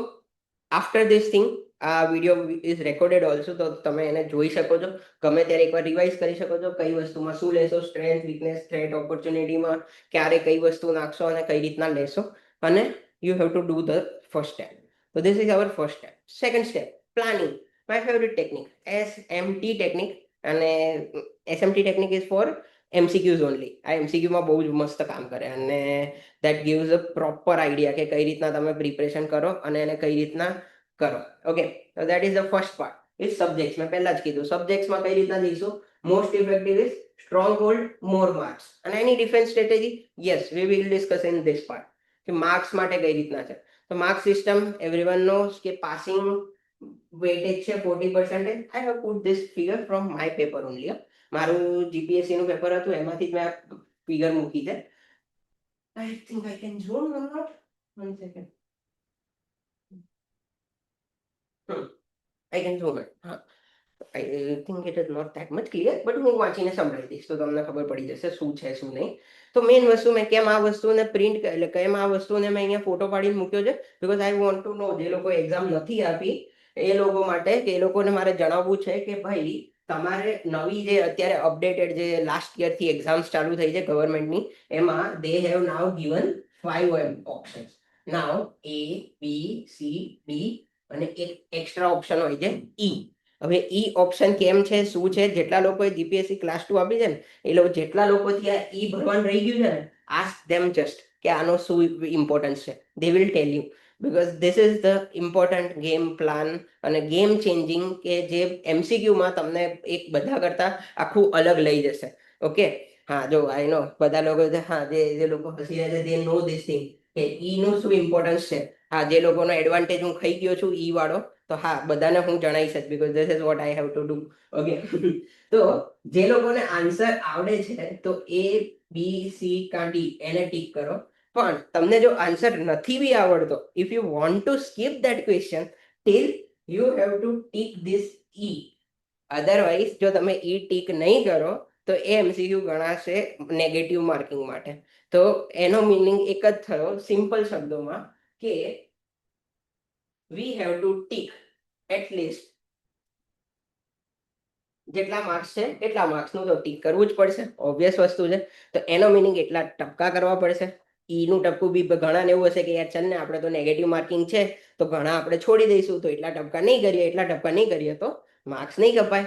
આફ્ટર ધીસ થિંગ, આ વિડીયો ઇઝ રેકોર્ડેડ ઓલ્સો, તો તમે એને જોઈ શકો છો, ગમે ત્યારે એકવાર રિવાઇઝ કરી શકો છો, કઈ વસ્તુમાં શું લેશો, સ્ટ્રેન્થ, વીકનેસ, થ્રેટ, ઓપોર્ચ્યુનિટીમાં ક્યારે કઈ વસ્તુ નાખશો અને કઈ રીતના લેશો, અને you have to do the first step. તો this is our first step. Second step, planning. My favourite technique, SMT technique. અને SMT technique is for MCQs only. આ એમસીક્યુમાં બહુ જ મસ્ત કામ કરે, અને that gives a proper idea કે કઈ રીતના તમે પ્રિપરેશન કરો અને એને કઈ રીતના કરો. ઓકે, તો that is the first part, is subjects. મેં પહેલા જ કીધું સબ્જેક્ટ્સમાં કઈ રીતના જઈશું. Most effective is strong hold, more marks. અને એની defence strategy, yes we will discuss in this part, કે માર્ક્સ માટે કઈ રીતના છે. તો માર્ક સિસ્ટમ એવરીવન નોઝ કે પાસિંગ વેટેજ છે 40%. I have put this figure from my paper only. મારું જીપીએસસી નું પેપર હતું, એમાંથી જ મેં આ ફિગર મૂકી છે. I think I can zoom or not. 1 second. I can zoom it. હા, I think it is not that much clear, but હું વાંચીને સંભળાવી દઈશ તો તમને ખબર પડી જશે શું છે શું નહીં. તો મેઇન વસ્તુ મેં કેમ આ વસ્તુને પ્રિન્ટ, એટલે કેમ આ વસ્તુને મેં અહીંયા ફોટો પાડીને મૂક્યો છે, બીકોઝ આઈ વોન્ટ ટુ નો, જે લોકો એક્ઝામ નથી આપી એ લોકો માટે, કે એ લોકોને મારે જણાવવું છે કે ભાઈ તમારે નવી જે અત્યારે અપડેટેડ જે લાસ્ટ યર થી એક્ઝામ્સ ચાલુ થઈ છે ગવર્મેન્ટની, એમાં they have now given 5 options. Now A, B, C, D અને એક એક્સ્ટ્રા ઓપ્શન હોય છે E. હવે ઈ ઓપ્શન કેમ છે, શું છે, જેટલા લોકોએ જીપીએસસી ક્લાસ 2 આપી છે ને એ લોકો, જેટલા લોકોથી આ ઈ ભરવાનું રહી ગયું છે ને, આસ્ક ધેમ જસ્ટ કે આનો શું ઇમ્પોર્ટન્સ છે. They will tell you, because this is the important game plan અને ગેમ ચેન્જિંગ, કે જે એમસીક્યુમાં તમને એક બધા કરતા આખું અલગ લઈ જશે. ઓકે, હા જો આઈ નો બધા લોકો, હા જે લોકો હસી રહ્યા છે, દે નો ધીસ થિંગ કે ઈ નું શું ઇમ્પોર્ટન્સ છે. હા, જે લોકોનો એડવાન્ટેજ હું ખાઈ ગયો છું ઈ વાળો, તો હા બધાને હું જણાવીશ જ, because this is what I have to do. Okay, તો જે લોકોને આન્સર આવડે છે તો એ બી સી કા ડી એને ટીક કરો. પણ તમને જો આન્સર નથી બી આવડતો, if you want to skip that question till you have to tick this E. Otherwise જો તમે ઈ ટીક નહીં કરો તો એ એમસીક્યુ ગણાશે નેગેટિવ માર્કિંગ માટે. તો એનો મિનિંગ એક જ થયો સિમ્પલ શબ્દોમાં કે we have to tick at least જેટલા માર્ક્સ છે એટલા માર્ક્સનું તો ટીક કરવું જ પડશે, ઓબ્વિયસ વસ્તુ છે. તો એનો મિનિંગ એટલા ટપકા કરવા પડશે. ઈ નું ટપકું બી ઘણા એવું હશે કે યાર ચાલ ને આપણે તો નેગેટિવ માર્કિંગ છે તો ઘણા આપણે છોડી દઈશું, તો એટલા ટપકા નહીં કરીએ, એટલા ટપકા નહીં કરીએ તો માર્ક્સ નહીં કપાય.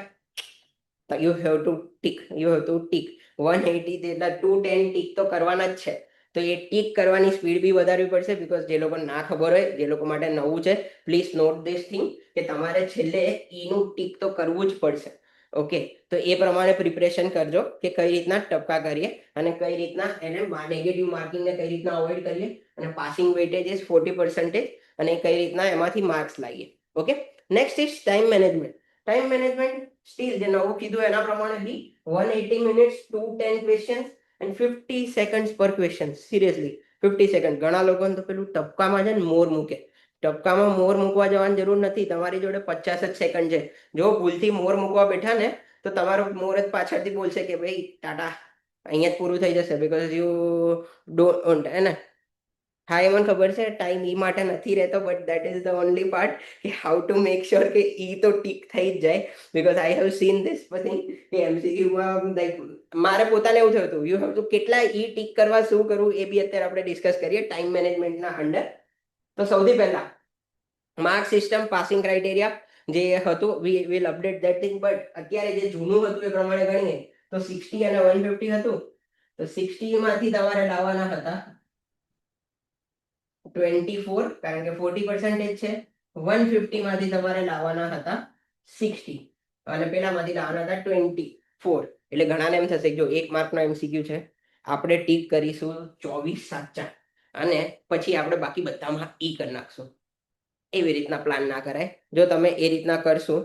You have to tick, you have to tick 180 એટલે 210 ટીક તો કરવાના જ છે. તો એ ટીક કરવાની સ્પીડ બી વધારવી પડશે, બીકોઝ જે લોકો ના ખબર હોય, જે લોકો માટે નવું છે, પ્લીઝ નોટ ધીસ થિંગ કે તમારે છેલ્લે ઈ નું ટીક તો કરવું જ પડશે. ઓકે, તો એ પ્રમાણે પ્રિપરેશન કરજો કે કઈ રીતના ટપકા કરીએ અને કઈ રીતના એને નેગેટિવ માર્કિંગને કઈ રીતના અવોઇડ કરીએ અને પાસિંગ વેટેજ ઇઝ 40% અને કઈ રીતના એમાંથી માર્ક્સ લાવીએ. Okay, next is time management. Time management steel જે નવું કીધું એના પ્રમાણે બી 180 મિનિટ્સ 210 ક્વેશ્ચન્સ એન્ડ 50 સેકન્ડ્સ પર ક્વેશ્ચન. Seriously 50 second. ઘણા લોકોને તો પેલું ટપકામાં છે ને મોર મૂકે. ટપકામાં મોર મૂકવા જવાની જરૂર નથી, તમારી જોડે 50 જ સેકન્ડ છે. જો ભૂલથી મોર મૂકવા બેઠા ને તો તમારો મોર જ પાછળથી બોલશે કે ભાઈ ટાટા, અહીંયા જ પૂરું થઈ જશે, બીકોઝ યુ ડોન્ટ હે ને. હા, એ મને ખબર છે ટાઈમ ઈ માટે નથી રહેતો, but that is the only part કે હાઉ ટુ મેક શ્યોર કે ઈ તો ટીક થઈ જ જાય. Because I have seen this thing કે એમસીક્યુમાં લાઈક મારે પોતાને એવું થયું હતું. યુ હેવ ટુ કેટલા ઈ ટીક કરવા, શું કરવું એ બી અત્યારે આપણે ડિસ્કસ કરીએ ટાઈમ મેનેજમેન્ટના અંડર. તો સૌથી પહેલા માર્ક સિસ્ટમ, પાસિંગ ક્રાઇટેરિયા જે હતું we will update that thing, but અત્યારે જે જૂનું હતું એ પ્રમાણે ગણીએ તો 60 અને 150 હતું. તો 60 માંથી તમારે લાવવાના હતા 24, કારણ કે 40% છે. 150 માંથી તમારે લાવવાના હતા 60 અને પેલામાંથી લાવવાના હતા 24. એટલે ઘણાને એમ થશે જો 1 માર્કનો એમસીક્યુ છે, આપણે ટીક કરીશું 24 સાચા અને પછી આપણે બાકી બધામાં ઈ કરી નાખશું. એવી રીતના પ્લાન ના કરાય. જો તમે એ રીતના કરશો,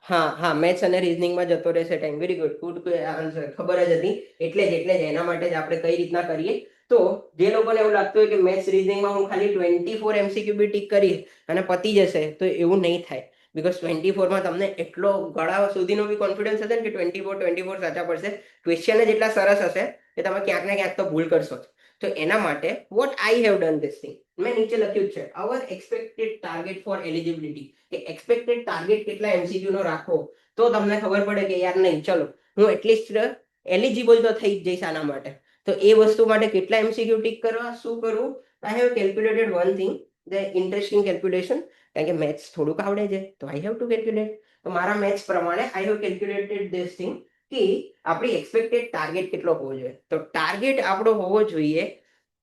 હા હા, મેથ્સ અને રીઝનિંગમાં જતો રહેશે time. Very good, good answer. ખબર જ હતી, એટલે જ એના માટે જ આપણે કઈ રીતના કરીએ. તો જે લોકોને એવું લાગતું હોય કે મેથ્સ રીઝનિંગમાં હું ખાલી 24 એમસીક્યુ બી ટીક કરીશ અને પતી જશે, તો એવું નહીં થાય. બીકોઝ 24માં તમને એટલો ગળા સુધીનો બી કોન્ફિડન્સ હશે ને કે 24 સાચા પડશે. ક્વેશ્ચન જ એટલા સરસ હશે કે તમે ક્યાંક ને ક્યાંક તો ભૂલ કરશો જ. તો એના માટે vote I have done this thing, મેં નીચે લખ્યું છે અવર એક્સપેક્ટેડ ટાર્ગેટ ફોર એલિજિબિલિટી, કે એક્સપેક્ટેડ ટાર્ગેટ કેટલા એમસીક્યુ નો રાખો તો તમને ખબર પડે કે યાર નહીં ચલો હું એટલીસ્ટ એલિજિબલ તો થઈ જ જઈશ આના માટે. તો એ વસ્તુ માટે કેટલા એમસીક્યુ ટીક કરવા, શું કરવું. I have calculated one thing, the interesting calculation. કારણ કે મેથ્સ થોડુંક આવડે છે તો આઈ હેવ ટુ કેલ્ક્યુલેટ. તો મારા મેથ્સ પ્રમાણે I have calculated this thing કે આપણી એક્સપેક્ટેડ ટાર્ગેટ કેટલો હોવો જોઈએ. તો ટાર્ગેટ આપણો હોવો જોઈએ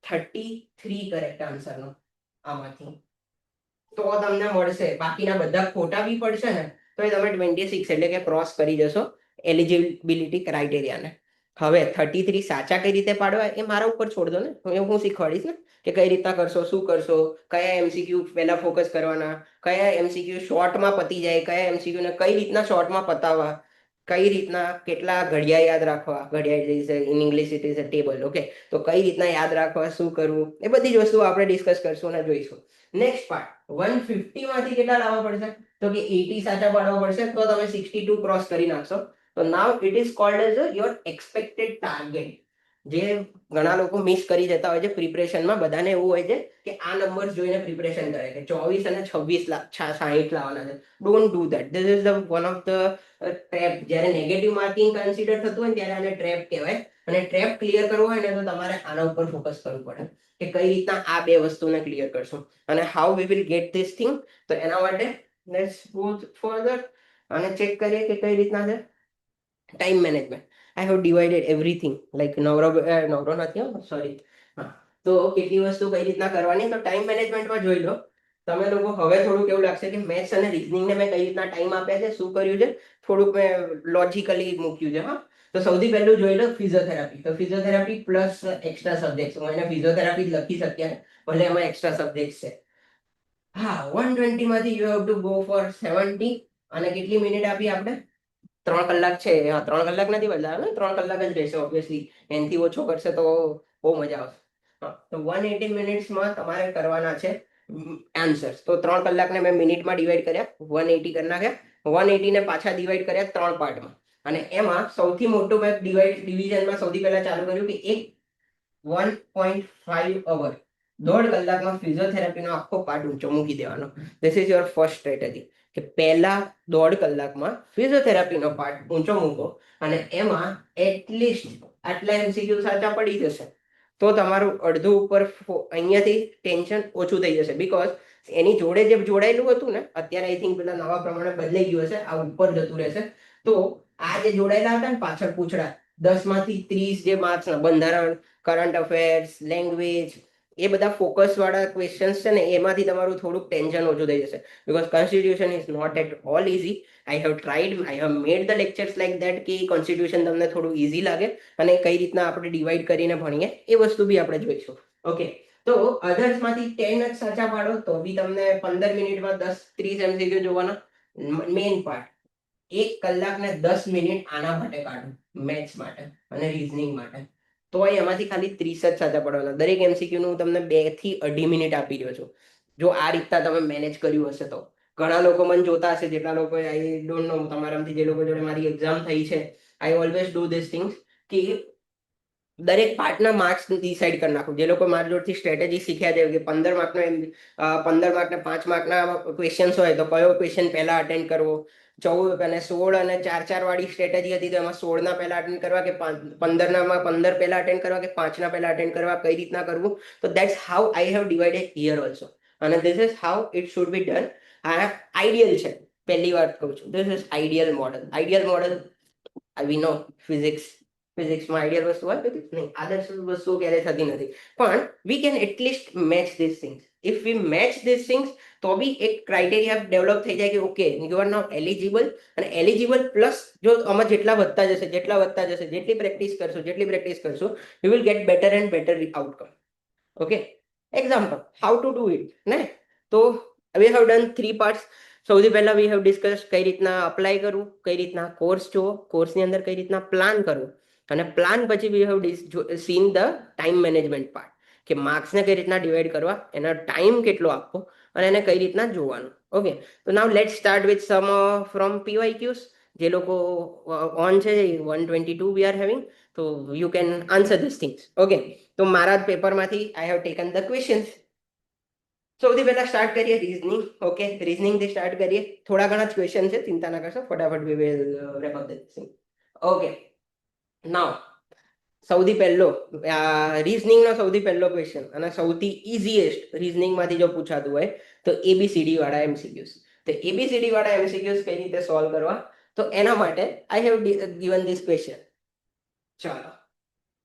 33 કરેક્ટ આન્સરનો આમાંથી. તો તમને મળશે, બાકીના બધા ખોટા બી પડશે ને તો એ તમે 26 એટલે કે ક્રોસ કરી જશો એલિજિબિલિટી ક્રાઇટેરિયાને. હવે 33 સાચા કઈ રીતે પાડવા એ મારા ઉપર છોડ દો ને, હું શીખવાડીશ ને કે કઈ રીતના કરશો, શું કરશો, કયા એમસીક્યુ પહેલા ફોકસ કરવાના, કયા એમસીક્યુ શોર્ટમાં પતી જાય, કયા એમસીક્યુ ને કઈ રીતના શોર્ટમાં પતાવવા, કઈ રીતના કેટલા ઘડિયા યાદ રાખવા. ઘડિયા in English it is a table. Okay, તો કઈ રીતના યાદ રાખવા, શું કરવું, એ બધી જ વસ્તુ આપણે ડિસ્કસ કરશું અને જોઈશું. નેક્સ્ટ પાર્ટ, 150 માંથી કેટલા લાવવા પડશે, તો કે 80 સાચા પાડવા પડશે તો તમે 62 ક્રોસ કરી નાખશો. તો now it is called as your expected target. જે ઘણા લોકો મિસ કરી જતા હોય છે પ્રિપરેશનમાં. બધાને એવું હોય છે કે આ નંબર જોઈને પ્રિપરેશન કરે કે 24 અને 26 60 લાવવાના છે. Don't do that. This is the one of the trap. જ્યારે નેગેટિવ માર્કિંગ કન્સિડર થતું હોય ને ત્યારે આને ટ્રેપ કહેવાય. અને ટ્રેપ ક્લિયર કરવો હોય ને તો તમારે આના ઉપર ફોકસ કરવું પડે કે કઈ રીતના આ બે વસ્તુને ક્લિયર કરશું અને how we will get this thing. તો એના માટે લેટ્સ ગો ફર્ધર અને ચેક કરીએ કે કઈ રીતના છે time management. I have divided everything like નવરો નથી, સોરી. હા, તો કેટલી વસ્તુ કઈ રીતના કરવાની. તો ટાઈમ મેનેજમેન્ટમાં જોઈ લો તમે લોકો. હવે થોડુંક એવું લાગશે કે મેથ્સ અને રીઝનિંગને મેં કઈ રીતના ટાઈમ આપ્યા છે, શું કર્યું છે, થોડુંક મેં લોજિકલી મૂક્યું છે. હા, તો સૌથી પહેલું જોઈ લો ફિઝિયોથેરાપી. તો ફિઝિયોથેરાપી પ્લસ એક્સ્ટ્રા સબ્જેક્ટ. હું એને ફિઝિયોથેરાપી જ લખી શક્યા, ભલે એમાં એક્સ્ટ્રા સબ્જેક્ટ છે. હા, 120 માંથી you have to go for 70. અને કેટલી મિનિટ આપી આપણે? 3 કલાક છે. હા, 3 કલાક નથી બદલાયો ને, 3 કલાક જ રહેશે ઓબ્વિયસલી. એનાથી ઓછો કરશે તો બહુ મજા આવશે. હા, તો 180 મિનિટ્સમાં તમારે કરવાના છે આન્સર્સ. તો 3 કલાકને મેં મિનિટમાં ડિવાઈડ કર્યા, 180 કરી નાખ્યા. 180 ને પાછા ડિવાઈડ કર્યા 3 પાર્ટમાં. અને એમાં સૌથી મોટું મેં ડિવિઝનમાં સૌથી પહેલા ચાલુ કર્યું કે 1.5 અવર, 1.5 કલાકમાં ફિઝિયોથેરાપીનો આખો પાર્ટ ઊંચો મૂકી દેવાનો. This is your first strategy. કે પહેલા 1.5 કલાકમાં ફિઝિયોથેરાપીનો પાર્ટ ઊંચો મૂકો અને એમાં એટલીસ્ટ આટલા એમસીક્યુ સાચા પડી જશે તો તમારું અડધું ઉપર અહીંયાથી ટેન્શન ઓછું થઈ જશે. બીકોઝ એની જોડે જે જોડાયેલું હતું ને, અત્યારે આઈ થિંક પેલા નવા પ્રમાણે બદલાઈ ગયું હશે, આ ઉપર જતું રહેશે. તો આ જે જોડાયેલા હતા ને પાછળ પૂછડા, 10 માંથી 30 જે માર્ક્સ, બંધારણ, કરંટ અફેર્સ, લેંગ્વેજ, એ બધા ફોકસ વાળા ક્વેશ્ચન્સ છે ને, એમાંથી તમારું થોડુંક ટેન્શન ઓછું થઈ જશે. Because constitution is not at all easy. I have tried, I have made the lectures like that કે કોન્સ્ટિટ્યુશન તમને થોડું ઇઝી લાગે અને કઈ રીતના આપણે ડિવાઈડ કરીને ભણીએ એ વસ્તુ બી આપણે જોઈશું. ઓકે, તો અધર્સમાંથી 10 જ સાચા પાડો તો બી તમને 15 મિનિટમાં 10-30 એમસીક્યુ જોવાના. મેઇન પાર્ટ 1 કલાક ને 10 મિનિટ આના માટે કાઢો, મેથ્સ માટે અને રીઝનિંગ માટે. તો એમાંથી ખાલી 30 જ સાચા પડવાના. દરેક એમસીક્યુ નું તમને 2 થી 2.5 મિનિટ આપી રહ્યો છું. જો આ રીતના તમે મેનેજ કર્યું હશે તો. ઘણા લોકો મને જોતા હશે, જેટલા લોકો આઈ ડોન્ટ નો તમારામાંથી જે લોકો જોડે મારી એક્ઝામ થઈ છે, I always do this things કે દરેક પાર્ટના માર્ક્સ ડિસાઇડ કરી નાખું. જે લોકો મારી જોડથી સ્ટ્રેટેજી શીખ્યા છે કે 15 માર્કનો 15 માર્ક ને 5 માર્કના ક્વેશ્ચન્સ હોય તો કયો ક્વેશ્ચન પહેલા અટેન્ડ કરવો, 14 અને 16 અને 4-4 વાળી સ્ટ્રેટેજી હતી તો એમાં 16ના પહેલા અટેન્ડ કરવા કે 15નામાં 15 પહેલા અટેન્ડ કરવા કે 5ના પહેલા અટેન્ડ કરવા, કઈ રીતના કરવું. તો that's how I have divided here also. અને this is how it should be done. આ આઈડિયલ છે, પહેલી વાત કહું છું. This is ideal model. Ideal model we know ફિઝિક્સમાં આઈડિયલ વસ્તુ હોય બધી નહીં, આદર્શ વસ્તુઓ ક્યારેય થતી નથી. પણ we can at least match this things. If we match this things તો બી એક ક્રાઇટેરિયા ડેવલપ થઈ જાય કે okay you are not eligible. અને એલિજિબલ પ્લસ જો આમાં જેટલા વધતા જશે, જેટલી પ્રેક્ટિસ કરશું you will get better and better outcome. Okay, example how to do it ને. તો વી હેવ ડન 3 પાર્ટ્સ. સૌથી પહેલા વી હેવ ડિસ્કસ કઈ રીતના અપ્લાય કરવું, કઈ રીતના કોર્સ જોવો, કોર્સની અંદર કઈ રીતના પ્લાન કરવું, અને પ્લાન પછી we have seen the time management part કે માર્ક્સને કઈ રીતના ડિવાઈડ કરવા, એનો ટાઈમ કેટલો આપવો અને એને કઈ રીતના જોવાનું. ઓકે, તો now let start with some from PYQs. જે લોકો ઓન છે 122 વી આર હેવિંગ, તો you can answer this things. Okay, તો મારા પેપરમાંથી I have taken the questions. સૌથી પહેલા સ્ટાર્ટ કરીએ રીઝનિંગ. ઓકે, રીઝનિંગથી સ્ટાર્ટ કરીએ. થોડા ઘણા જ ક્વેશ્ચન છે, ચિંતા ના કરશો, ફટાફટ we will wrap up this thing. Okay, now સૌથી પહેલો રીઝનિંગનો સૌથી પહેલો ક્વેશ્ચન અને સૌથી ઇઝીએસ્ટ રીઝનિંગમાંથી જો પૂછાતું હોય તો એબીસીડી વાળા એમસીક્યુઝ. તો એબીસીડી વાળા એમસીક્યુઝ કઈ રીતે સોલ્વ કરવા, તો એના માટે આઈ હેવ ગિવન ધીસ ક્વેશ્ચન. ચાલો,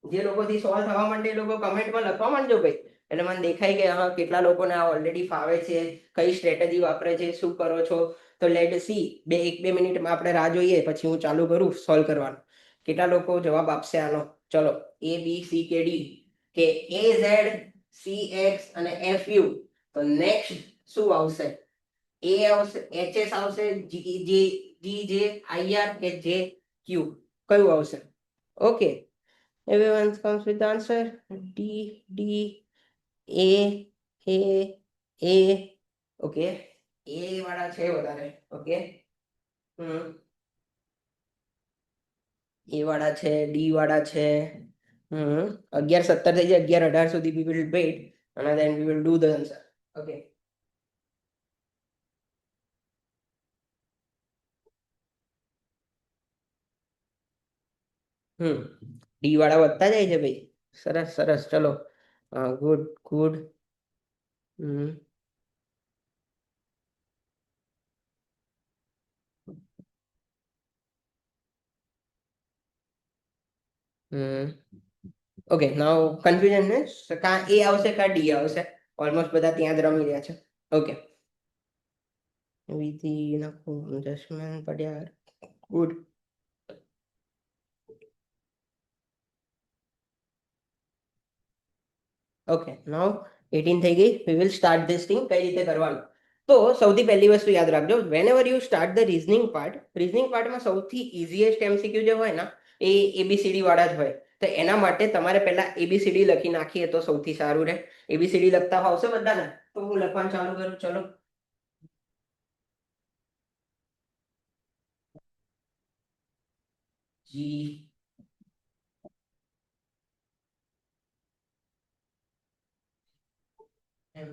જે લોકોથી સોલ્વ થવા માંડે એ લોકો કમેન્ટમાં લખવા માંડજો ભાઈ. એટલે મને દેખાય કે હા કેટલા લોકોને આ ઓલરેડી ફાવે છે, કઈ સ્ટ્રેટેજી વાપરે છે, શું કરો છો. તો લેટ સી. 1-2 મિનિટમાં આપણે રાહ જોઈએ, પછી હું ચાલુ કરું સોલ્વ કરવાનું. કેટલા લોકો જવાબ આપશે આનો? ચલો, એ બી સી કે ડી, કે એ ઝેડ સી એક્સ અને એફ યુ. તો નેક્સ્ટ શું આવશે? એ આવશે, એચ એસ આવશે, જી જે આઈ આર કે જે ક્યુ? કયું આવશે? Okay, everyone comes with the answer. D, D, A, A. Okay, A વાળા છે વધારે. ઓકે, એ વાળા છે, ડી વાળા છે, 11 17 થઈ જાય, 11 18 સુધી we will wait and then we will do the answer. Okay. D વાળા વધતા જાય છે ભાઈ. સરસ સરસ, ચલો. Good good. Hmm hmm okay, now confusion ને, કા એ આવશે કા ડી આવશે. ઓલમોસ્ટ બધા ત્યાં જ રમી રહ્યા છે. ઓકે. વિધિ નાખું, જસમેન પડિયાર. ગુડ. ઓકે, નાઉ 18 થઈ ગઈ. We will start this thing. કઈ રીતે કરવાનું? તો સૌથી પહેલી વસ્તુ યાદ રાખજો, whenever you start the reasoning પાર્ટમાં સૌથી ઇઝીએસ્ટ એમસીક્યુ જે હોય ને, એ એબીસીડી વાળા જ હોય. તો એના માટે તમારે પહેલા એબીસીડી લખી નાખીએ તો સૌથી સારું રહે. એબીસીડી લખતા આવશે બધાને? તો હું લખવાનું ચાલુ કરું, ચલો. જી એમ.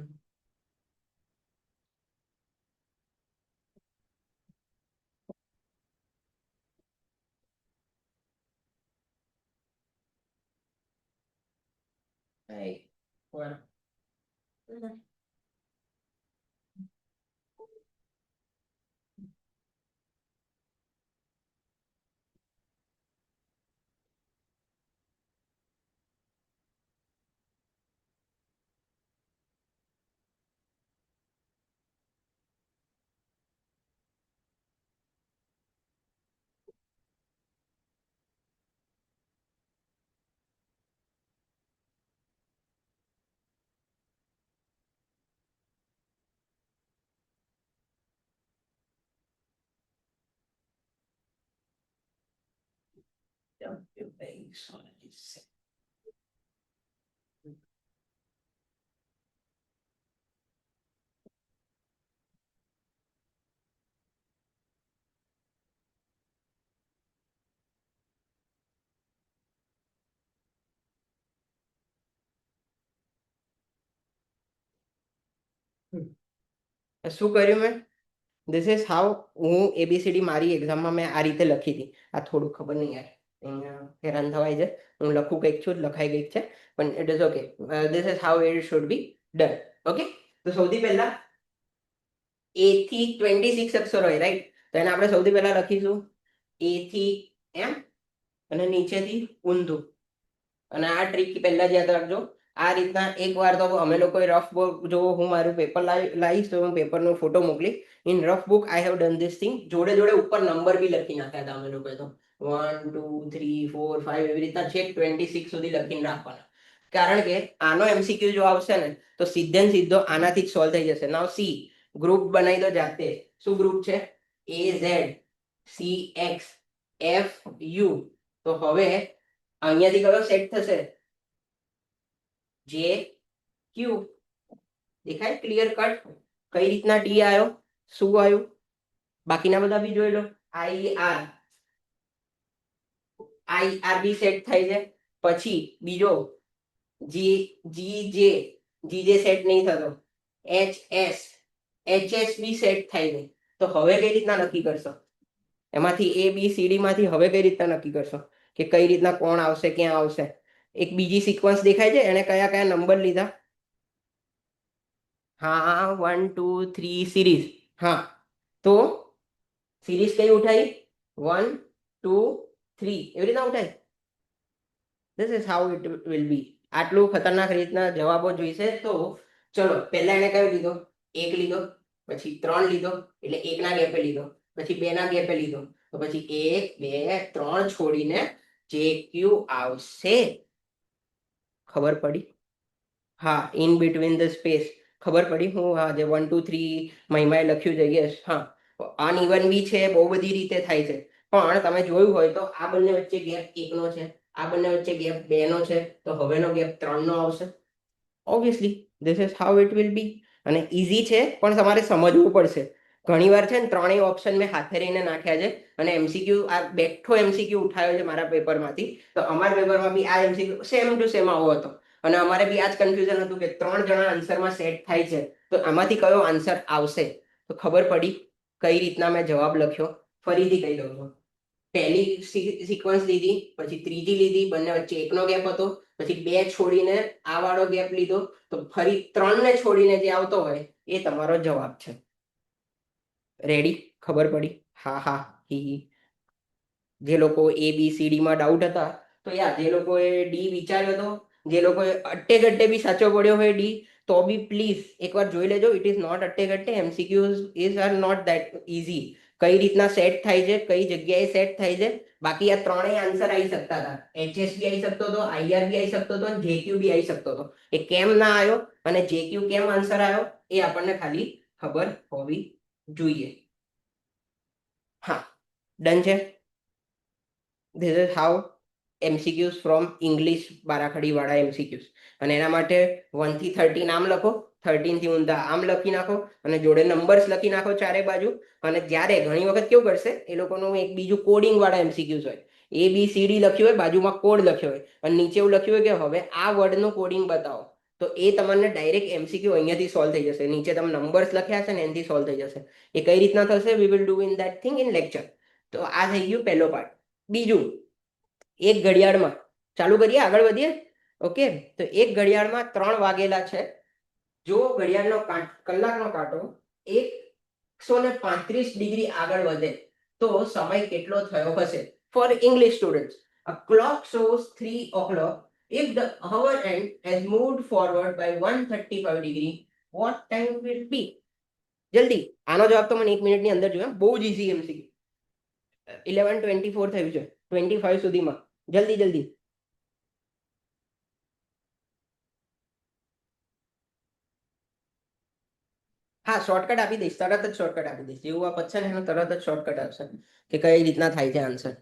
શું કર્યું મેં? ધીસ ઇઝ હાઉ હું એબીસીડી મારી એક્ઝામમાં મેં આ રીતે લખી હતી. આ થોડું ખબર નહીં યાર, અહીંયા હેરાન થવાય છે. હું લખું કંઈક છું, લખાઈ ગઈ છે, પણ it is okay. This is how it should be done. Okay. તો સૌથી પહેલા એ થી 26 અક્ષર હોય, રાઈટ? તો એને આપણે સૌથી પહેલા લખીશું એ થી એમ, અને નીચેથી ઊંધું. અને આ ટ્રીક પહેલા જ યાદ રાખજો. આ રીતના એક વાર તો અમે લોકોએ રફ બુક, જો હું મારું પેપર લાવીશ તો હું પેપરનો ફોટો મોકલી. In rough book I have done this thing. જોડે જોડે ઉપર નંબર બી લખી નાખ્યા હતા અમે લોકોએ તો. 1 2 3 4 5 એવી રીતના છેક 26 સુધી લખીને રાખવાના. કારણ કે આનો એમસીક્યુ જો આવશે ને, તો સીધે ને સીધો આનાથી જ સોલ્વ થઈ જશે. નાવ સી, ગ્રુપ બનાવી દો જાતે. શું ગ્રુપ છે? A Z C X F U. તો હવે અહીંયાથી કયો સેટ થશે? જે ક્યુ. દેખાય ક્લિયર કટ? કઈ રીતના ડી આવ્યો, શું આવ્યું? બાકીના બધા બી જોઈ લો. આઈ આર બી સેટ થાય છે. પછી બીજો જી જી જે, જી જે સેટ નહીં થતો. એચ એસ બી સેટ થાય છે. તો હવે કઈ રીતના નક્કી કરશો? એમાંથી એ બી સી ડી માંથી હવે કઈ રીતના નક્કી કરશો કે કઈ રીતના કોણ આવશે, ક્યાં આવશે? એક બીજી સિક્વન્સ દેખાય છે, એને કયા કયા નંબર લીધા? હા, 1 2 3 સિરીઝ. હા, તો સિરીઝ કઈ ઉઠાઈ? 1 2 3 એવી રીતના ઉઠાય. This is how it will be. આટલું ખતરનાક રીતના જવાબો જોઈશે. તો ચલો, પહેલા એને કયો લીધો? એક લીધો. પછી 3 લીધો, એટલે એકના ગેપે લીધો. પછી 2 ના ગેપે લીધો. તો પછી 1 2 3 છોડીને જે ક્યુ આવશે. ખબર પડી? હા, ઇન બિટવીન ધ સ્પેસ. ખબર પડી? હું હા, જે 1 2 3 મહિમાએ લખ્યું છે, યસ. હા, અનઇવન બી છે, બહુ બધી રીતે થાય છે. પણ તમે જોયું હોય તો આ બંને વચ્ચે ગેપ 1 નો છે, આ બંને વચ્ચે ગેપ 2 નો છે. તો હવેનો ગેપ 3 નો આવશે. Obviously this is how it will બી. અને ઇઝી છે, પણ તમારે સમજવું પડશે. ઘણીવાર છે ને ત્રણેય ઓપ્શન મેં હાથે રહીને નાખ્યા છે અને એમસીક્યુ આ બેઠો એમસીક્યુ ઉઠાવ્યો છે મારા પેપરમાંથી. તો અમારા પેપરમાં બી આ એમસીક્યુ સેમ ટુ સેમ આવો હતો અને અમારે બી આ જ કન્ફ્યુઝન હતું કે 3 જણા આન્સરમાં સેટ થાય છે તો આમાંથી કયો આન્સર આવશે. તો ખબર પડી કઈ રીતના મેં જવાબ લખ્યો. ફરીથી કહી દઉં છું. પહેલી સિક્વન્સ લીધી, પછી ત્રીજી લીધી, બંને વચ્ચે એકનો ગેપ હતો, પછી 2 છોડીને આ વાળો ગેપ લીધો, તો ફરી 3 ને છોડીને જે આવતો હોય એ તમારો જવાબ છે. રેડી? ખબર પડી? હા હા હી. જે લોકો ABCD માં ડાઉટ હતા તો યાર જે લોકોએ ડી વિચાર્યો હતો, જે લોકોએ અટ્ટે ગટ્ટે બી સાચો પડ્યો હોય ડી, તો બી પ્લીઝ એકવાર જોઈ લેજો. ઇટ ઇઝ નોટ અટ્ટે ગટ્ટે. MCQs is are not that easy. કઈ રીતના સેટ થાય છે, કઈ જગ્યાએ સેટ થાય છે. બાકી આ ત્રણેય આન્સર આવી શકતા હતા. HS બી આવી શકતો હતો, IR બી આવી શકતો હતો અને JQ બી આવી શકતો હતો. એ કેમ ના આવ્યો અને JQ કેમ આન્સર આવ્યો એ આપણને ખાલી ખબર હોવી જોઈએ. હા, ડન છે. This is how MCQs from English બારાખડી વાળા MCQs. અને એના માટે 1 થી 30 નામ લખો, 13 થી ઊંધા આમ લખી નાખો અને જોડે નંબર્સ લખી નાખો ચારે બાજુ. અને જ્યારે ઘણી વખત કેવું કરશે એ લોકોનું એક બીજું કોડિંગ વાળા MCQs હોય. ABCD લખ્યું હોય, બાજુમાં કોડ લખ્યો હોય અને નીચે એવું લખ્યું હોય કે હવે આ વર્ડનું કોડિંગ બતાવો. તો એ તમને ડાયરેક્ટ MCQ અહીંયાથી સોલ્વ થઈ જશે. નીચે તમે નંબર્સ લખ્યા છે ને એનાથી સોલ્વ થઈ જશે. એ કઈ રીતના થશે વી will do in that thing in lecture. તો આ થઈ ગયું પહેલો પાર્ટ. બીજું, એક ઘડિયાળમાં, ચાલુ કરીએ, આગળ વધીએ. ઓકે, તો એક ઘડિયાળમાં 3 વાગેલા છે. જો ઘડિયાળનો કલાકનો કાંટો 135 ડિગ્રી આગળ વધે તો સમય કેટલો થયો હશે. For English students, a clock shows 3 o'clock. If the hour end has moved forward by 135 degree, what time will be? જલ્દી, આનો જવાબ તો મને 1 મિનિટની અંદર જોઈએ. બહુ જ ઈઝી MCQ. 11:24 થયું છે, 25 સુધીમાં. જલ્દી જલ્દી. હા, શોર્ટકટ આપી દઈશ, તરત જ શોર્ટકટ આપી દઈશ. જેવું આ પતશે ને એનો તરત જ શોર્ટકટ આવશે કે કઈ રીતના થાય છે answer.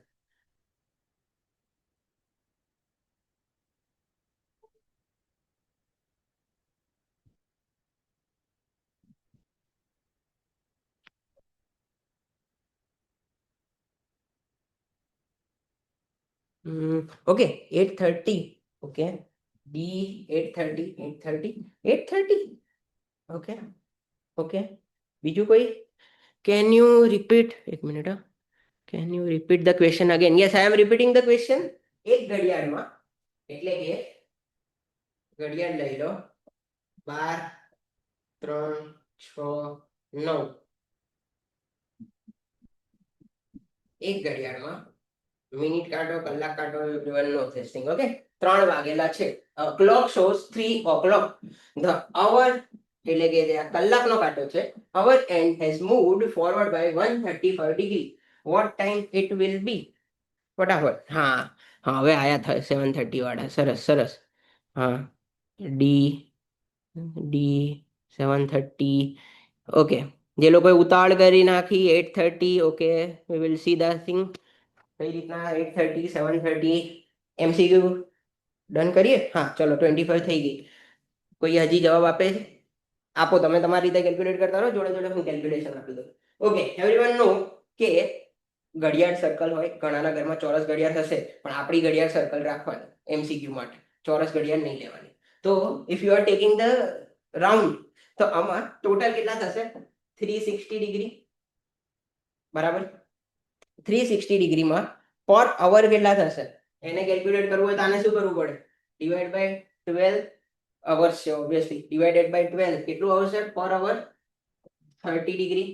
Okay, 8:30. Okay, D 8:30, 8:30, 8:30. Okay okay. બીજું કોઈ? Can you repeat? એક minute. Can you repeat the question again? Yes, I am repeating the question. એક ઘડિયાળમાં, એટલે કે ઘડિયાળ લઈ લો, 12, 3, 6, 9. એક ઘડિયાળમાં મિનિટ કાંટો, કલાક કાંટો, everyone know this thing. Okay, 3 વાગેલા છે. Clock shows 3 o'clock. ધ અવર, એટલે કે જે આ કલાકનો કાંટો છે, hour and has moved forward by 135 degree. What time it will be? ફટાફટ. હા હા, હવે આયા થાય 7:30 વાળા. સરસ સરસ. હા, ડી ડી 7:30. ઓકે, જે લોકોએ ઉતાવળ કરી નાખી 8:30. Okay, we will see the thing કઈ રીતના. 8:30, 7:30. MCQ ડન કરીએ. હા ચલો, 25 થઈ ગઈ. કોઈ હજી જવાબ આપે છે? આપો, તમે તમારી રીતે કેલ્ક્યુલેટ કરતા રહો, જોડે જોડે હું કેલ્ક્યુલેશન આપી દઉં. ઓકે, એવરીવન નો કે ઘડિયાળ સર્કલ હોય, ઘણાના ઘરમાં ચોરસ ઘડિયાળ હશે, પણ આપણી ઘડિયાળ સર્કલ રાખવાની MCQ માટે. ચોરસ ઘડિયાળ નહીં લેવાની. તો if you R taking the round, તો આમાં ટોટલ કેટલા થશે? 360 ડિગ્રી. બરાબર. 360 ડિગ્રીમાં પર અવર કેટલા થશે? એને કેલ્ક્યુલેટ કરવું હોય તો આને શું કરવું પડે? ડિવાઈડ બાય 12 અવર્સ છે ઓબ્વિયસલી. ડિવાઇડેડ બાય 12 કેટલું આવશે પર અવર? 30 ડિગ્રી.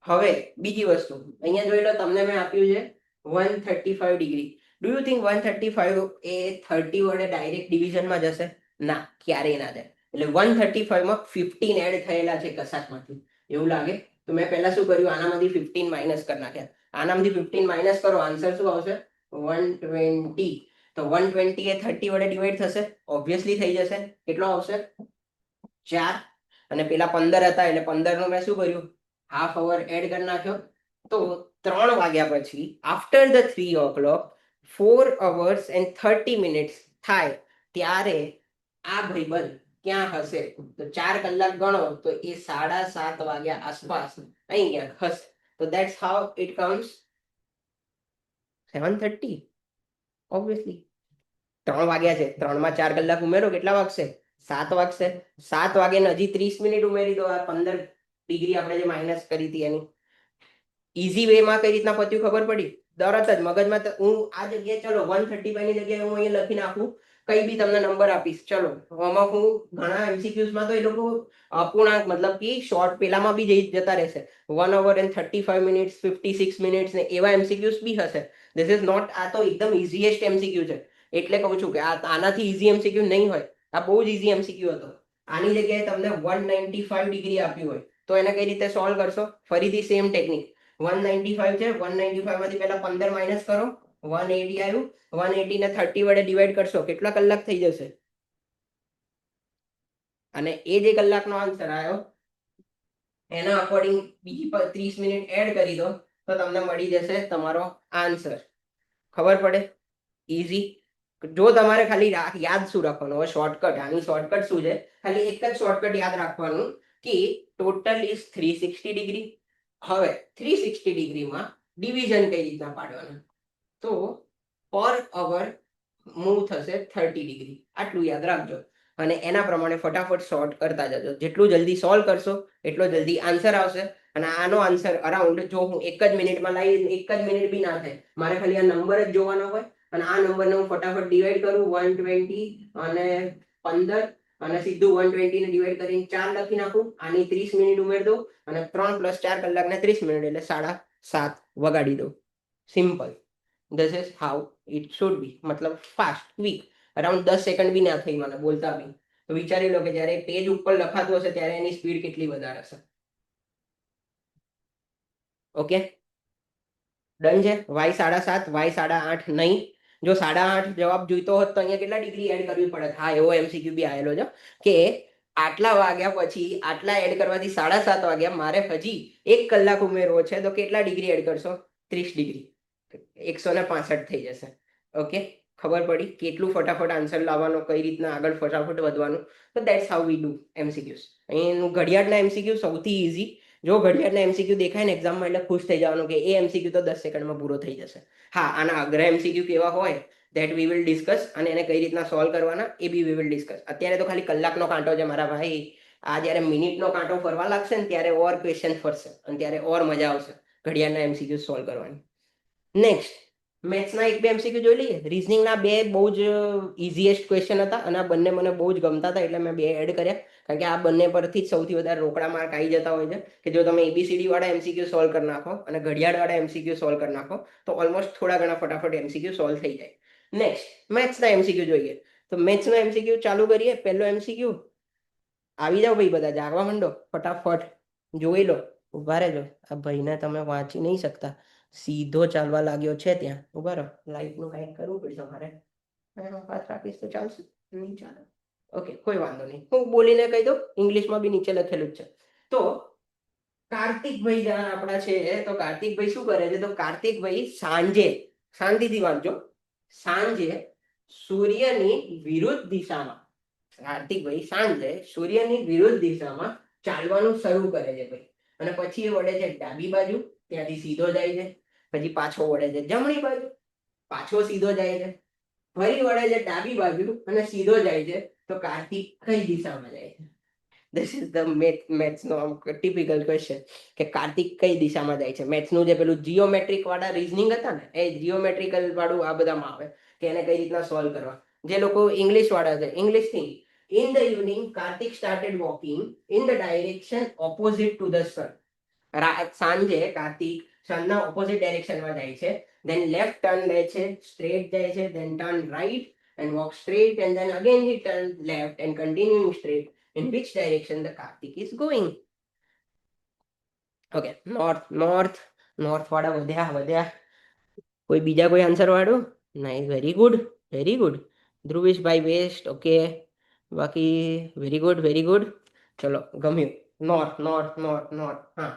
હવે બીજી વસ્તુ અહીંયા જોઈ લો, તમને મેં આપ્યું છે 135 ડિગ્રી. ડુ યુ થિંક 135 એ 30 વડે ડાયરેક્ટ ડિવિઝનમાં જશે? ના, ક્યારેય ના જાય. એટલે 135 માં 15 એડ થયેલા છે કશાકમાંથી, એવું લાગે. તો મેં પહેલા શું કર્યું, આનામાંથી 15 માઇનસ કરી નાખ્યા. આનામાંથી 15 માઇનસ કરો, આન્સર શું આવશે? 120. તો 120 એ 30 વડે ડિવાઈડ થશે, ઓબ્વિયસલી થઈ જશે. કેટલો આવશે? 4. અને પેલા 15 હતા એટલે 15 નો મેં શું કર્યું, હાફ અવર એડ કરી નાખ્યો. તો 3 વાગ્યા પછી after the 3 o'clock 4 hours and 30 minutes થાય ત્યારે આ ભાઈબંધ ક્યાં હશે? તો 4 કલાક ગણો તો એ 7:30 વાગ્યા આસપાસ અહીં ક્યાંક હશે. તો that's how it comes 7:30 obviously. 3 વાગ્યા છે, 3 માં 4 કલાક ઉમેરો કેટલા વાગશે? 7 વાગશે. 7 વાગે ને હજી 30 મિનિટ ઉમેરી દો, આ 15 ડિગ્રી આપણે જે માઇનસ કરી હતી એની. ઇઝી વેમાં કઈ રીતના પત્યું ખબર પડી? તરત જ મગજમાં હું આ જગ્યાએ ચલો 135 ની જગ્યાએ હું અહીંયા લખી નાખું, કઈ બી તમને નંબર આપીશ. ચલો આમાં હું ઘણા એમસીક્યુઝમાં તો એ લોકો અપૂર્ણાંક મતલબ કે શોર્ટ પેલામાં બી જતા રહેશે. 1 hour and 35 minutes, 56 minutes ને એવા એમસીક્યુઝ બી હશે. ધીસ ઇઝ નોટ, આ તો એકદમ ઇઝીએસ્ટ એમસીક્યુ છે. એટલે કહું છું કે આનાથી ઇઝી એમસીક્યુ નહીં હોય. આ બહુ જ ઇઝી એમસીક્યુ હતો. આની જગ્યાએ તમને 195 ડિગ્રી આપ્યું હોય તો એને કઈ રીતે સોલ્વ કરશો? ફરીથી સેમ ટેકનિક. 195 છે, 195 માંથી પહેલા 15 માઇનસ કરો, 180 આવ્યું. 180 ને 30 વડે ડિવાઈડ કરશો, કેટલા કલાક થઈ જશે? અને એ જે કલાકનો આન્સર આવ્યો એના અકોર્ડિંગ બીજી 30 મિનિટ એડ કરી દો તો તમને મળી જશે તમારો આન્સર. ખબર પડે? ઇઝી. જો તમારે ખાલી યાદ શું રાખવાનું હવે શોર્ટકટ, આની શોર્ટકટ શું છે? ખાલી એક જ શોર્ટકટ યાદ રાખવાનું કે ટોટલ ઇઝ 360 ડિગ્રી. હવે 360 ડિગ્રીમાં ડિવિઝન કઈ રીતના પાડવાનું? તો પર અવર મૂવ થશે 30 ડિગ્રી. આટલું યાદ રાખજો અને એના પ્રમાણે ફટાફટ સોલ્વ કરતા જજો. જેટલું જલ્દી સોલ્વ કરશો એટલો જલ્દી આન્સર આવશે. અને આનો આન્સર અરાઉન્ડ, જો હું એક જ મિનિટમાં લાવી, એક જ મિનિટ બી ના થાય, મારે ખાલી આ નંબર જ જોવાનો હોય અને આ નંબરને હું ફટાફટ ડિવાઈડ કરું 120 અને 15 અને સીધું 120 ને ડિવાઈડ કરીને 4 લખી નાખું. આની 30 મિનિટ ઉમેર દઉં અને 3 + 4 કલાક ને 30 મિનિટ એટલે 7:30 વગાડી દઉં. Simple. This is how it should be. મતલબ ફાસ્ટ, ક્વિક. અરાઉન્ડ 10 સેકન્ડ બી ના થઈ મને બોલતા બી. તો વિચારી લો કે જ્યારે પેજ ઉપર લખાતું હશે ત્યારે એની સ્પીડ કેટલી વધારે હશે. ઓકે, ડન છે. વાય 7:30, વાય 8:30 નહીં. જો 8:30 જવાબ જોઈતો હોત તો અહીંયા કેટલા ડિગ્રી એડ કરવી પડે? હા, એવો એમસીક્યુ બી આવેલો છે કે આટલા વાગ્યા પછી આટલા એડ કરવાથી 7:30 વાગ્યા, મારે હજી 1 કલાક ઉમેરવો છે તો કેટલા ડિગ્રી એડ કરશો? 30 ડિગ્રી. 165 થઈ જશે. ઓકે, ખબર પડી કેટલું ફટાફટ આન્સર લાવવાનો, કઈ રીતના આગળ ફટાફટ વધવાનું. તો that's how we do MCQs. અહીં ઘડિયાળના એમસીક્યુ સૌથી ઇઝી. જો ઘડિયાળના એમસીક્યુ દેખાય ને એક્ઝામમાં એટલે ખુશ થઈ જવાનું કે એ એમસીક્યુ તો 10 સેકન્ડમાં પૂરો થઈ જશે. હા, આના અઘરા એમસીક્યુ કેવા હોય ધેટ વી વિલ ડિસ્કસ, અને એને કઈ રીતના સોલ્વ કરવાના એ બી વી વિલ ડિસ્કસ. અત્યારે તો ખાલી કલાકનો કાંટો છે મારા ભાઈ. આ જ્યારે મિનિટનો કાંટો ફરવા લાગશે ને ત્યારે ઓર ક્વેશ્ચન ફરશે અને ત્યારે ઓર મજા આવશે ઘડિયાળના એમસીક્યુ સોલ્વ કરવાની. નેક્સ્ટ, મેથ્સના એક બે એમસીક્યુ જોઈ લઈએ. રીઝનિંગના બે બહુ જ ઇઝીએસ્ટ ક્વેશ્ચન હતા અને આ બંને મને બહુ જ ગમતા હતા એટલે મેં બે એડ કર્યા. કારણ કે આ બંને પરથી જ સૌથી વધારે રોકડા માર્ક આવી જતા હોય છે કે જો તમે એબીસીડી વાળા એમસીક્યુ સોલ્વ કરી નાખો અને ઘડિયાળ વાળા એમસીક્યુ સોલ્વ કરી નાખો તો ઓલમોસ્ટ થોડા ઘણા ફટાફટ એમસીક્યુ સોલ્વ થઈ જાય. નેક્સ્ટ, મેથ્સના એમસીક્યુ જોઈએ. તો મેથ્સના એમસીક્યુ ચાલુ કરીએ. પહેલો એમસીક્યુ, આવી જાઓ ભાઈ, બધા જાગવા માંડો ફટાફટ. જોઈ લો, ઉભા રહેજો. આ ભાઈને તમે વાંચી નહીં શકતા, સીધો ચાલવા લાગ્યો છે ત્યાં. ઉભા રહો, લાઈટનું કાંઈક કરવું પડશે મારે. હાથ રાખીશ તો ચાલશે? નહીં ચાલે. ઓકે, કોઈ વાંધો નહીં, હું બોલીને કહી દઉં. ઇંગ્લિશમાં બી નીચે લખેલું જ છે. તો કાર્તિકભાઈ જણા આપણા છે. તો કાર્તિકભાઈ શું કરે છે? તો કાર્તિકભાઈ સાંજે, શાંતિથી વાંચજો, સાંજે સૂર્યની વિરુદ્ધ દિશામાં, કાર્તિકભાઈ સાંજે સૂર્યની વિરુદ્ધ દિશામાં ચાલવાનું શરૂ કરે છે ભાઈ. અને પછી એ વળે છે ડાબી બાજુ, ત્યાંથી સીધો જાય છે. પછી પાછો વળે છે જમણી બાજુ, પાછો સીધો જાય છે. ફરી વળે છે ડાબી બાજુ અને સીધો જાય છે. તો કાર્તિક કઈ દિશામાં જાય છે? ધીસ ઇઝ ધ મેથ્સનો ટિપિકલ ક્વેશ્ચન કે કાર્તિક કઈ દિશામાં જાય છે. મેથ્સનું જે પેલું જીઓમેટ્રિક વાળા રીઝનિંગ હતા ને, એ જીઓમેટ્રિકલ વાળું આ બધામાં આવે કે એને કઈ રીતના સોલ્વ કરવા. જે લોકો ઇંગ્લિશ વાળા છે, ઇંગ્લિશ થી, in the evening Karthik started walking in the direction opposite to the sun. સાંજે કાર્તિક સનના ઓપોઝિટ ડાયરેક્શનમાં જાય છે. then left turn લે છે, straight જાય છે, then turn right and walk straight, and then again he turned left and continuing straight. In which direction the Karthik is going? Okay, north વાળા વધ્યા. કોઈ બીજા કોઈ આન્સર વાળું? નહીં. Very good, very good. Dhruveshbhai west. Okay, બાકી very good. ચલો, ગમ્યું. નોર્થ. હા,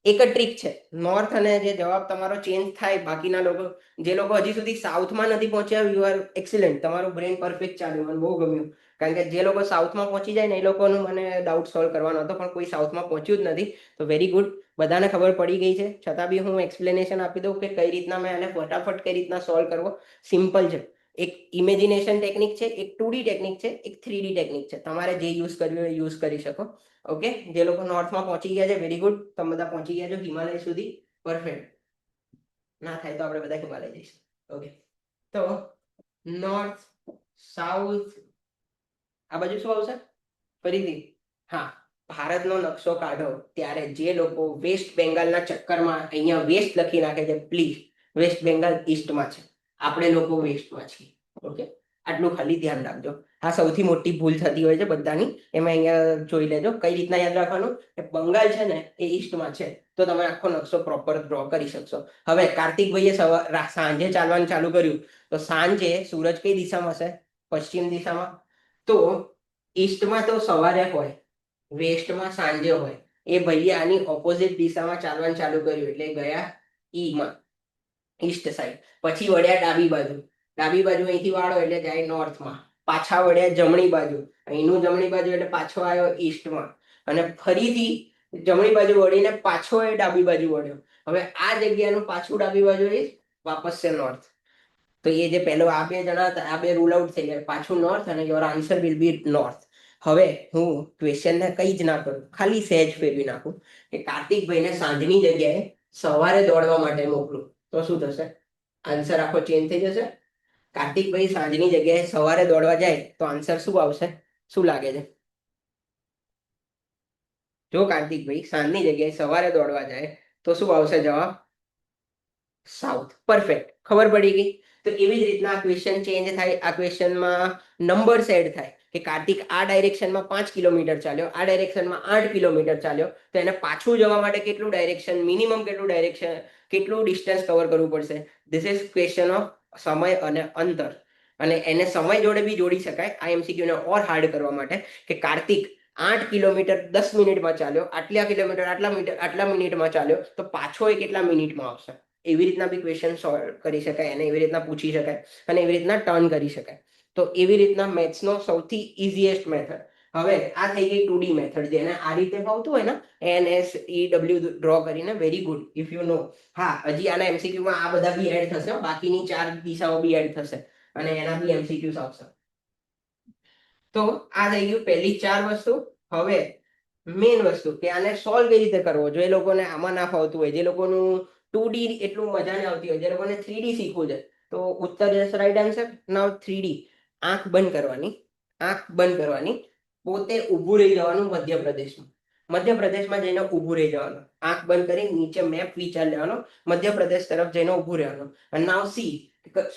એક જ ટ્રીક છે. નોર્થ અને જે જવાબ તમારો ચેન્જ થાય, બાકીના લોકો, જે લોકો હજી સુધી સાઉથમાં નથી પહોંચ્યા, યુ આર એક્સિલન્ટ. તમારું બ્રેન પરફેક્ટ ચાલ્યું, મને બહુ ગમ્યું. કારણ કે જે લોકો સાઉથમાં પહોંચી જાય ને એ લોકોનું મને ડાઉટ સોલ્વ કરવાનો હતો, પણ કોઈ સાઉથમાં પહોંચ્યું જ નથી. તો વેરી ગુડ, બધાને ખબર પડી ગઈ છે. છતાં બી હું એક્સપ્લેનેશન આપી દઉં કે કઈ રીતના મેં આને ફટાફટ કઈ રીતના સોલ્વ કરવો. સિમ્પલ છે. એક ઇમેજિનેશન ટેકનિક છે, એક 2D ટેકનિક છે, એક 3D ટેકનિક છે. તમારે જે યુઝ કરવી હોય યુઝ કરી શકો. ઓકે, જે લોકો નોર્થમાં પહોંચી ગયા છે વેરી ગુડ, તમે બધા પહોંચી ગયા છો હિમાલય સુધી. પરફેક્ટ. ના થાય તો આપણે બધા હિમાલય જઈશું. ઓકે, તો નોર્થ, સાઉથ, આ બાજુ શું આવશે ફરીથી? હા, ભારતનો નકશો કાઢો ત્યારે જે લોકો વેસ્ટ બેંગાલના ચક્કરમાં અહીંયા વેસ્ટ લખી નાખે છે, પ્લીઝ, વેસ્ટ બેંગાલ ઈસ્ટમાં છે, આપણે લોકો વેસ્ટમાં છીએ. ઓકે, આટલું ખાલી ધ્યાન રાખજો. આ સૌથી મોટી ભૂલ થતી હોય છે બધાની. એમાં અહીંયા જોઈ લેજો કઈ રીતના યાદ રાખવાનું કે બંગાળ છે ને એ ઈસ્ટમાં છે, તો તમે આખો નકશો પ્રોપર ડ્રો કરી શકશો. હવે કાર્તિકભાઈએ સાંજે ચાલવાનું ચાલુ કર્યું, તો સાંજે સૂરજ કઈ દિશામાં હશે? પશ્ચિમ દિશામાં. તો ઈસ્ટમાં તો સવારે હોય, વેસ્ટમાં સાંજે હોય. એ ભાઈએ આની ઓપોઝિટ દિશામાં ચાલવાનું ચાલુ કર્યું એટલે ગયા ઈમાં, ઈસ્ટ સાઈડ. પછી વળ્યા ડાબી બાજુ, ડાબી બાજુ અહીંથી વાળો એટલે જાય નોર્થમાં. પાછા વળ્યા જમણી બાજુ, અહીંનું જમણી બાજુ એટલે પાછો આવ્યો ઈસ્ટમાં. અને ફરીથી જમણી બાજુ વળીને પાછો એ ડાબી બાજુ વળ્યો. હવે આ જગ્યાનું પાછું ડાબી બાજુ એ વાપસ છે નોર્થ. તો એ જે પહેલો આ બે જણા હતા આ બે રૂલ આઉટ થઈ ગયા, પાછું નોર્થ, અને your answer will be north. હવે હું ક્વેશ્ચનને કંઈ જ ના કરું, ખાલી સહેજ ફેરવી નાખું કે કાર્તિકભાઈને સાંજની જગ્યાએ સવારે દોડવા માટે મોકલું, તો શું થશે? આન્સર આખો ચેન્જ થઈ જશે. કાર્તિકભાઈ સાંજની જગ્યાએ સવારે દોડવા જાય તો આન્સર શું આવશે? શું લાગે છે? જો કાર્તિકભાઈ સાંજની જગ્યાએ સવારે દોડવા જાય તો શું આવશે જવાબ? સાઉથ. પરફેક્ટ, ખબર પડી ગઈ. તો એવી જ રીતના આ ક્વેશ્ચન ચેન્જ થાય. આ ક્વેશ્ચનમાં નંબર સેટ થાય કે કાર્તિક આ ડાયરેક્શનમાં 5 કિલોમીટર ચાલ્યો, આ ડાયરેક્શનમાં 8 કિલોમીટર ચાલ્યો, તો એને પાછું જવા માટે કેટલું ડાયરેક્શન, મિનિમમ કેટલું ડાયરેક્શન, કેટલું ડિસ્ટન્સ કવર કરવું પડશે? ધીસ ઇઝ ક્વેશ્ચન ઓફ સમય અને અંતર. અને એને સમય જોડે બી જોડી શકાય આ એમસીક્યુને ઓર હાર્ડ કરવા માટે કે કાર્તિક 8 કિલોમીટર 10 મિનિટમાં ચાલ્યો, આટલા કિલોમીટર આટલા મિનિટમાં ચાલ્યો, તો પાછો એ કેટલા મિનિટમાં આવશે? એવી રીતના બી ક્વેશ્ચન સોલ્વ કરી શકાય, અને એવી રીતના પૂછી શકાય, અને એવી રીતના ટર્ન કરી શકાય. તો એવી રીતના મેથ્સનો સૌથી ઇઝીએસ્ટ મેથડ. હવે આ થઈ ગઈ 2D મેથડ, જેને આ રીતે ફાવતું હોય ને NSEW ડ્રો કરીને, very good if you know. હા, હજી આના એમસીક્યુમાં આ બધા બી એડ થશે, બાકીની 4 દિશાઓ બી એડ થશે, અને એના બી એમસીક્યુઝ આવશે. તો આ થઈ ગયું પહેલી 4 વસ્તુ. હવે મેઇન વસ્તુ કે આને સોલ્વ કઈ રીતે કરવો, જો એ લોકોને આમાં ના ફાવતું હોય, જે લોકોનું 2D એટલું મજા નહીં આવતી હોય, જે લોકોને 3D શીખવું છે, તો ઉત્તર જશે રાઈટ આન્સર. નાઉ 3D. આંખ બંધ કરવાની, આંખ બંધ કરવાની, પોતે ઊભું રહી જવાનું મધ્યપ્રદેશમાં. મધ્યપ્રદેશમાં જઈને ઊભું રહી જવાનું, આંખ બંધ કરી નીચે મેપ વિચાર લેવાનો, મધ્યપ્રદેશ તરફ જઈને ઊભું રહેવાનું. અને નાવ સી,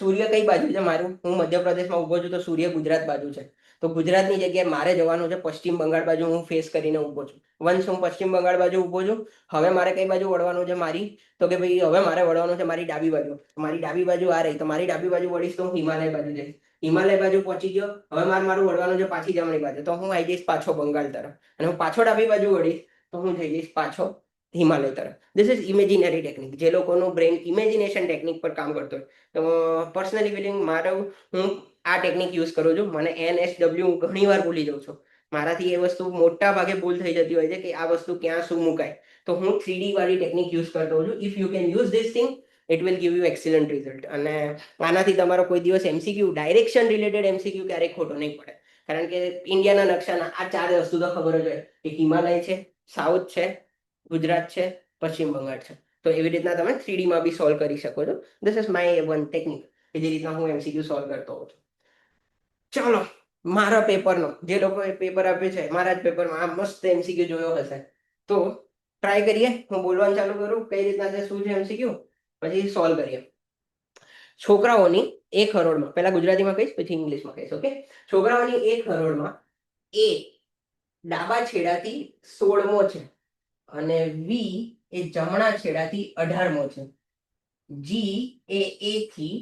સૂર્ય કઈ બાજુ છે મારું? હું મધ્યપ્રદેશમાં ઊભો છું, તો સૂર્ય ગુજરાત બાજુ છે. તો ગુજરાતની જગ્યાએ મારે જવાનું છે પશ્ચિમ બંગાળ બાજુ. હું ફેસ કરીને ઊભો છું. વન્સ હું પશ્ચિમ બંગાળ બાજુ ઊભો છું. હવે મારે કઈ બાજુ વળવાનું છે મારી? તો કે ભાઈ હવે મારે વળવાનું છે મારી ડાબી બાજુ. મારી ડાબી બાજુ આ રહી, તો મારી ડાબી બાજુ વળીશ તો હું હિમાલય બાજુ જઈશ. હિમાલય બાજુ પહોંચી ગયો. હવે મારું વળવાનું છે પાછી જમણી બાજુ, તો હું આવી જઈશ પાછો બંગાળ તરફ. અને હું પાછો ડાબી બાજુ વળીશ તો હું જઈ જઈશ પાછો હિમાલય તરફ. This is imaginary technique. જે લોકોનું બ્રેન ઇમેજિનેશન ટેકનિક પર કામ કરતો હોય, તો પર્સનલી ફિલિંગ મારું, હું આ ટેકનિક યુઝ કરું છું. મને NSW હું ઘણી વાર ભૂલી જાઉં છું. મારાથી એ વસ્તુ મોટા ભાગે ભૂલ થઈ જતી હોય છે કે આ વસ્તુ ક્યાં શું મુકાય. તો હું 3D વાળી ટેકનિક યુઝ કરતો હોઉં છું. If you can use this thing, it will give you excellent result. અને આનાથી તમારો કોઈ દિવસ એમસીક્યુ, ડાયરેક્શન રિલેટેડ એમસીક્યુ ક્યારેય ખોટો નહીં પડે. કારણ કે ઇન્ડિયાના નકશાના આ 4 વસ્તુ તો ખબર જ હોય કે હિમાલય છે, સાઉથ છે, ગુજરાત છે, પશ્ચિમ બંગાળ છે. તો એવી રીતના તમે 3D માં બી સોલ્વ કરી શકો છો. This is my one technique કે જે રીતના હું એમસીક્યુ સોલ્વ કરતો હોઉં છું. ચાલો, મારા પેપરનો, જે લોકોએ પેપર આપ્યું છે મારા જ પેપરમાં આ મસ્ત એમસીક્યુ જોયો હશે, તો ટ્રાય કરીએ. હું બોલવાનું ચાલુ કરું કઈ રીતના છે, શું છે એમસીક્યુ, પછી સોલ્વ કરીએ. છોકરાઓની 1 કરોડમાં, પહેલા ગુજરાતીમાં કહીશ પછી ઇંગ્લિશમાં કહીશ. ઓકે, છોકરાઓની 1 કરોડમાં એ ડાબા છેડાથી 16મો છે, અને વી એ જમણા છેડાથી 18મો છે. જી એ થી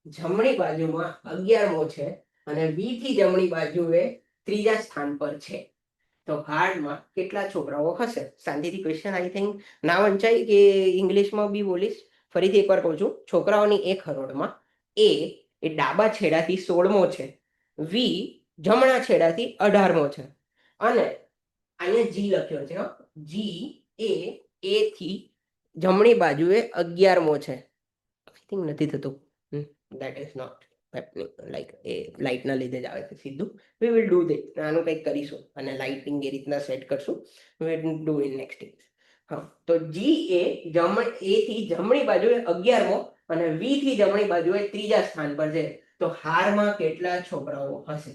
જમણી બાજુમાં 11મો છે, અને બી થી જમણી બાજુએ 3જા સ્થાન પર છે. તો હાર્ડમાં કેટલા છોકરાઓ હશે? શાંતિથી ક્વેશ્ચન આઈ થિંક ના વંચાય કે ઇંગ્લિશમાં બી બોલીશ. ફરીથી એકવાર કહું છું. છોકરાઓની 1 કરોડમાં એ ડાબા છેડાથી 16મો છે, વી જમણા છેડાથી 18મો છે અને અહીંયા જી લખ્યો છે, જી એ થી જમણી બાજુએ 11મો છે. આઈ થિંક નથી થતું. That is not happening. Like એ લાઇટના લીધે જ આવે છે સીધું. We will do this. આનું કંઈક કરીશું અને લાઇટિંગ એ રીતના સેટ કરશું. We will do in next thing. હા, તો જી એ થી જમણી બાજુએ 11મો અને વી થી જમણી બાજુએ ત્રીજા સ્થાન પર છે. તો હારમાં કેટલા છોકરાઓ હશે?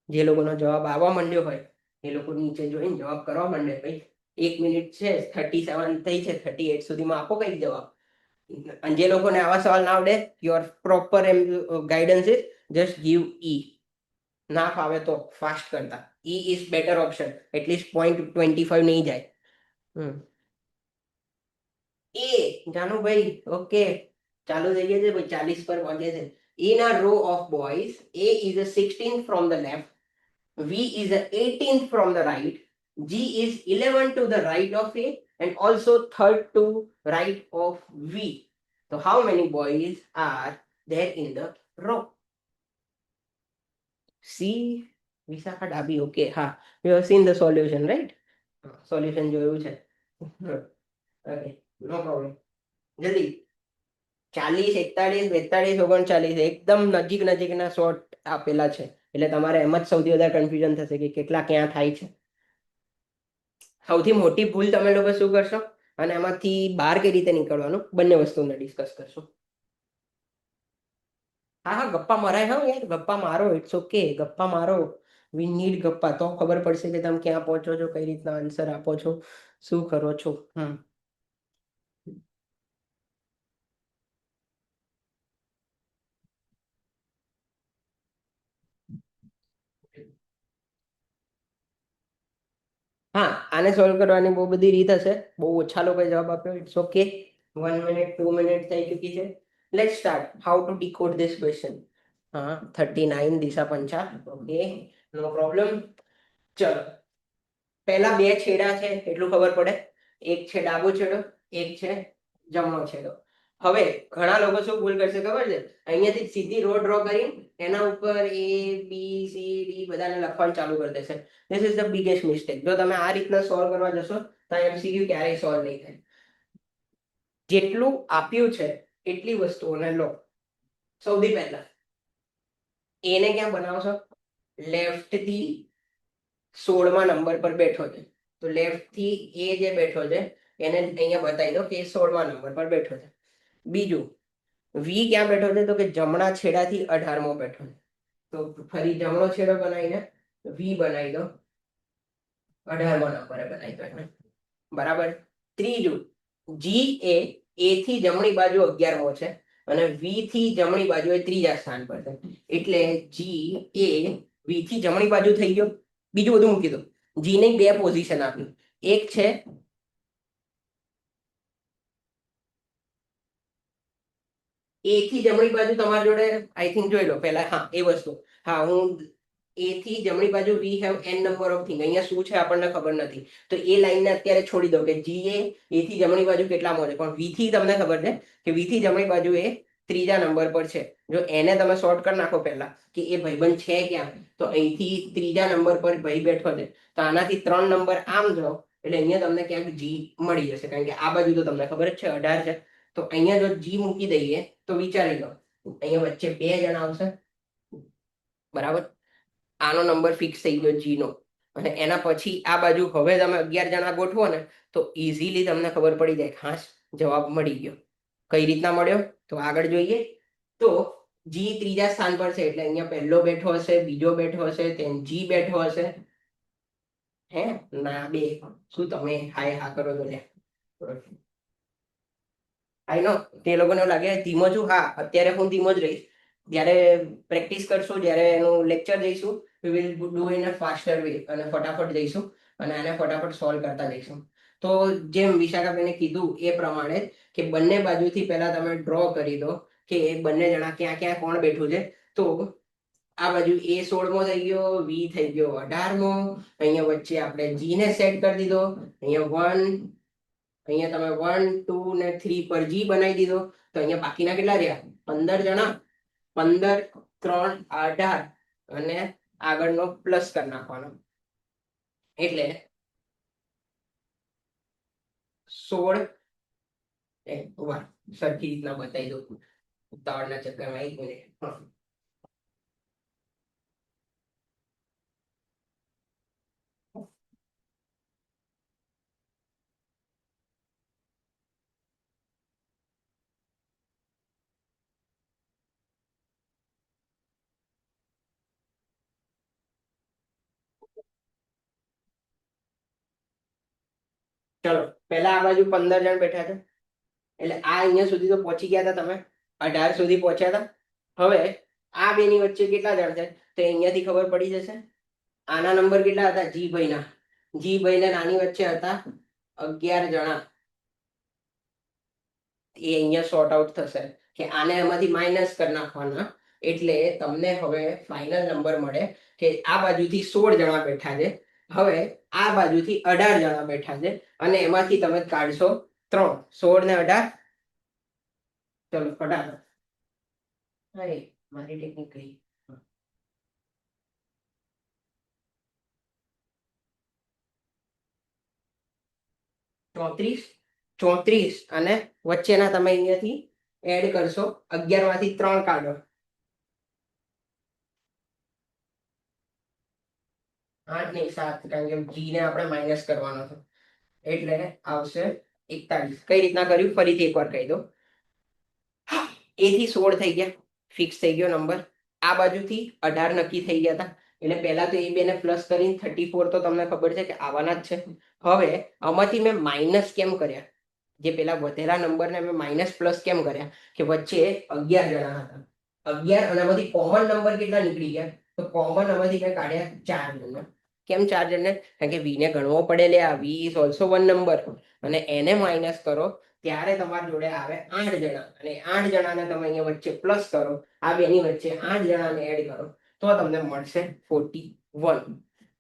જે લોકોનો જવાબ આવવા માંડ્યો હોય એ લોકો નીચે જોઈને જવાબ કરવા માંડે. ભાઈ 1 મિનિટ છે, 37 થઈ છે, 38 સુધીમાં આપો કંઈક જવાબ. અને જે લોકોને આવા સવાલ ના આવડે, your proper guidance is just give ઈ. ના ફાવે તો ફાસ્ટ કરતા ઈ ઇઝ બેટર ઓપ્શન. એટલીસ્ટ 0.25 નહીં જાય. એ જાનુભાઈ, ઓકે, ચાલુ થઈ ગયા છે ભાઈ, 40 પર પહોંચે છે. In a row of boys, A is a 16th from the left, V is a 18th from the right, G is 11 to the right of A and also third to right of V. So how many boys are there in the row? C. Visakha Dabi, okay, ha. You have seen the solution, right? Solution જોયું છે. Okay, no problem. જલ્દી. 40, 41, 42, 39 એકદમ નજીક નજીકના short આપેલા છે. એટલે તમારે એમ જ સૌથી વધારે કન્ફ્યુઝન થશે કે કેટલા ક્યાં થાય છે. સૌથી મોટી ભૂલ તમે લોકો શું કરશો અને એમાંથી બહાર કઈ રીતે નીકળવાનું, બંને વસ્તુને ડિસ્કસ કરશું. હા હા, ગપ્પા મરાય. હા યાર, ગપ્પા મારો. ઇટ્સ ઓકે, ગપ્પા મારો. વી નીડ ગપ્પા. તો ખબર પડશે કે તમે ક્યાં પહોંચો છો, કઈ રીતના આન્સર આપો છો, શું કરો છો. હા, આને સોલ્વ કરવાની બહુ બધી રીત હશે. બહુ ઓછા લોકોએ જવાબ આપ્યો. It's okay. 1 મિનિટ 2 મિનિટ થઈ ચૂકી છે. Let's start. How to decode this question. હા, 39 દિશા પંચા. ઓકે, નો પ્રોબ્લેમ. ચલો, પહેલા બે છેડા છે એટલું ખબર પડે. એક છે ડાબો છેડો, એક છે જમણો છેડો. હવે ઘણા લોકો શું ભૂલ કરશે ખબર છે? અહીંયાથી સીધી રો ડ્રો કરી એના ઉપર A B C D બધાને લખવાનું ચાલુ કરી દેશે. This is the biggest mistake. જો તમે આ રીતના સોલ્વ કરવા જશો તો MCQ ક્યારેય સોલ્વ નહીં થાય. જેટલું આપ્યું છે એટલી વસ્તુઓને લો. સૌથી પહેલા એને ક્યાં બનાવશો? લેફ્ટ થી 16મા નંબર પર બેઠો છે. તો લેફ્ટ થી એ જે બેઠો છે એને અહીંયા બતાવી દો કે એ 16મા નંબર પર બેઠો છે. બીજું, વી ક્યાં બેઠો છે? તો કે જમણા છેડાથી 18મો બેઠો છે. તો ફરી જમણો છેડો બનાવીને વી બનાવી દો, 18મા નંબરે બનાવી દો એને. બરાબર. ત્રીજું, જી એ થી જમણી બાજુ 11મો છે અને વી થી જમણી બાજુ એ ત્રીજા સ્થાન પર છે. એટલે જી એ વી થી જમણી બાજુ થઈ ગયો. બીજું બધું મૂકી દો. જી ની બે પોઝિશન આપી. એક છે એ થી જમણી બાજુ તમારી જોડે, આઈ થિંક જોઈ લો પહેલા. હા, એ વસ્તુ. હા, હું એ થી જમણી બાજુ we have n number of thing. અહીંયા શું છે આપણને ખબર નથી. તો એ લાઈનને અત્યારે છોડી દો કે જી એ થી જમણી બાજુ કેટલામો છે. પણ વી થી તમને ખબર છે કે વી થી જમણી બાજુ એ ત્રીજા નંબર પર છે. જો એને તમે શોર્ટ કરી નાખો પહેલા કે એ ભાઈબંધ છે ક્યાં, તો અહીંથી ત્રીજા નંબર પર ભાઈ બેઠો છે. તો આનાથી 3 નંબર આમ જાઓ એટલે અહીંયા તમને ક્યાંક જી મળી જશે. કારણ કે આ બાજુ તો તમને ખબર જ છે 18 છે. તો અહીંયા જો જી મૂકી દઈએ તો વિચારી લો, અહીંયા વચ્ચે 2 જણા આવશે. બરાબર. આનો નંબર ફિક્સ થઈ ગયો જી નો. અને એના પછી આ બાજુ હવે તમે 11 જણા ગોઠવો ને તો ઇઝીલી તમને ખબર પડી જાય. ખાસ જવાબ મળી ગયો. કઈ રીતના મળ્યો તો આગળ જોઈએ. તો જી ત્રીજા સ્થાન પર છે એટલે અહીંયા પહેલો બેઠો હશે, બીજો બેઠો હશે, then જી બેઠો હશે. હે ના બે. શું તમે હાય હા કરો છો? આઈ નો તે લોકોને એવું લાગે ધીમો છું. હા, અત્યારે હું ધીમો જ રહીશ. જ્યારે પ્રેક્ટિસ કરશું, જ્યારે એનું લેક્ચર જઈશું, વી will do in a faster way અને ફટાફટ જઈશું અને આને ફટાફટ સોલ્વ કરતા જઈશું. તો જેમ વિશાખાબેને કીધું એ પ્રમાણે કે બંને બાજુથી પહેલા તમે ડ્રો કરી દો કે એ બંને જણા ક્યાં ક્યાં કોણ બેઠું છે. તો આ બાજુ એ 16મો થઈ ગયો, વી થઈ ગયો 18મો. અહીંયા વચ્ચે આપણે જી ને સેટ કરી દીધો. અહીંયા 1, અહીંયા તમે 1 2 ને 3 પર જી બનાવી દીધો. તો અહીંયા બાકીના કેટલા રહ્યા? 15 જણા. 15 3 18 અને આગળનો પ્લસ કરી નાખવાનો એટલે 16 સરખી રીતના બતાવી દઉં ઉતાવળના ચક્કરમાં 1 મિનિટ. હા. ચલો પહેલા આ બાજુ 15 જણ બેઠા છે એટલે આ અહીંયા સુધી તો પહોંચી ગયા હતા તમે 18 સુધી પહોંચ્યા હતા. હવે આ બેની વચ્ચે કેટલા જણ છે તો અહીંયાથી ખબર પડી જશે. આના નંબર કેટલા હતા જીભાઈના? જીભાઈને નાની વચ્ચે હતા 11 જણા. એ અહીંયા સોર્ટ આઉટ થશે કે આને એમાંથી માઇનસ કરી નાખવાના એટલે તમને હવે ફાઇનલ નંબર મળે કે આ બાજુથી 16 જણા બેઠા છે. હવે આ બાજુથી 18 જણા બેઠા છે અને એમાંથી તમે કાઢશો 3. 16 ને 18. ચલો ફટાફટ. અરે મારી ટેકનિક કઈ? 34. 34 અને વચ્ચેના તમે અહીંયાથી એડ કરશો 11 માંથી 3 કાઢો 8 નહીં 7 કારણ કે જી ને આપણે માઇનસ કરવાનો છે એટલે આવશે 41. કઈ રીતના કર્યું ફરીથી એકવાર કહી દો. એ થી 16 થઈ ગયા ફિક્સ થઈ ગયો નંબર. આ બાજુથી 18 નક્કી થઈ ગયા હતા એટલે પહેલા તો એ બેને પ્લસ કરીને 34 તો તમને ખબર છે કે આવવાના જ છે. હવે આમાંથી મેં માઇનસ કેમ કર્યા? જે પેલા વધેલા નંબરને મેં માઇનસ પ્લસ કેમ કર્યા કે વચ્ચે 11 જણા હતા. 11 અને આમાંથી કોમન નંબર કેટલા નીકળી ગયા તો કોમન આમાંથી મેં કાઢ્યા 4 જણને. કેમ 4 જણને? કારણ કે વીને ગણવો પડે લે આ we is also one number અને એને માઇનસ કરો ત્યારે તમારી જોડે આવે 8 જણા અને 8 જણાને તમે અહીંયા વચ્ચે પ્લસ કરો. આ બેની વચ્ચે 8 જણાને એડ કરો તો તમને મળશે 41.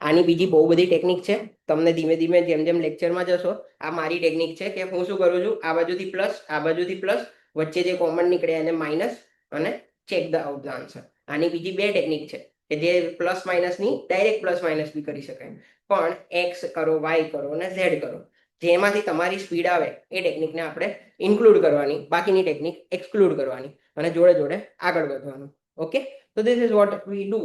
આની બીજી બહુ બધી ટેકનિક છે. તમને ધીમે ધીમે જેમ જેમ લેક્ચરમાં જશો આ મારી ટેકનિક છે કે હું શું કરું છું આ બાજુથી પ્લસ આ બાજુથી પ્લસ વચ્ચે જે કોમન નીકળે એને માઇનસ અને check the out the answer. આની બીજી 2 ટેકનિક છે કે જે પ્લસ માઇનસની ડાયરેક્ટ પ્લસ માઇનસ બી કરી શકાય પણ એક્સ કરો વાય કરો અને ઝેડ કરો જેમાંથી તમારી સ્પીડ આવે એ ટેકનિકને આપણે ઇન્ક્લુડ કરવાની બાકીની ટેકનિક એક્સક્લુડ કરવાની અને જોડે જોડે આગળ વધવાનું. ઓકે તો this is what we do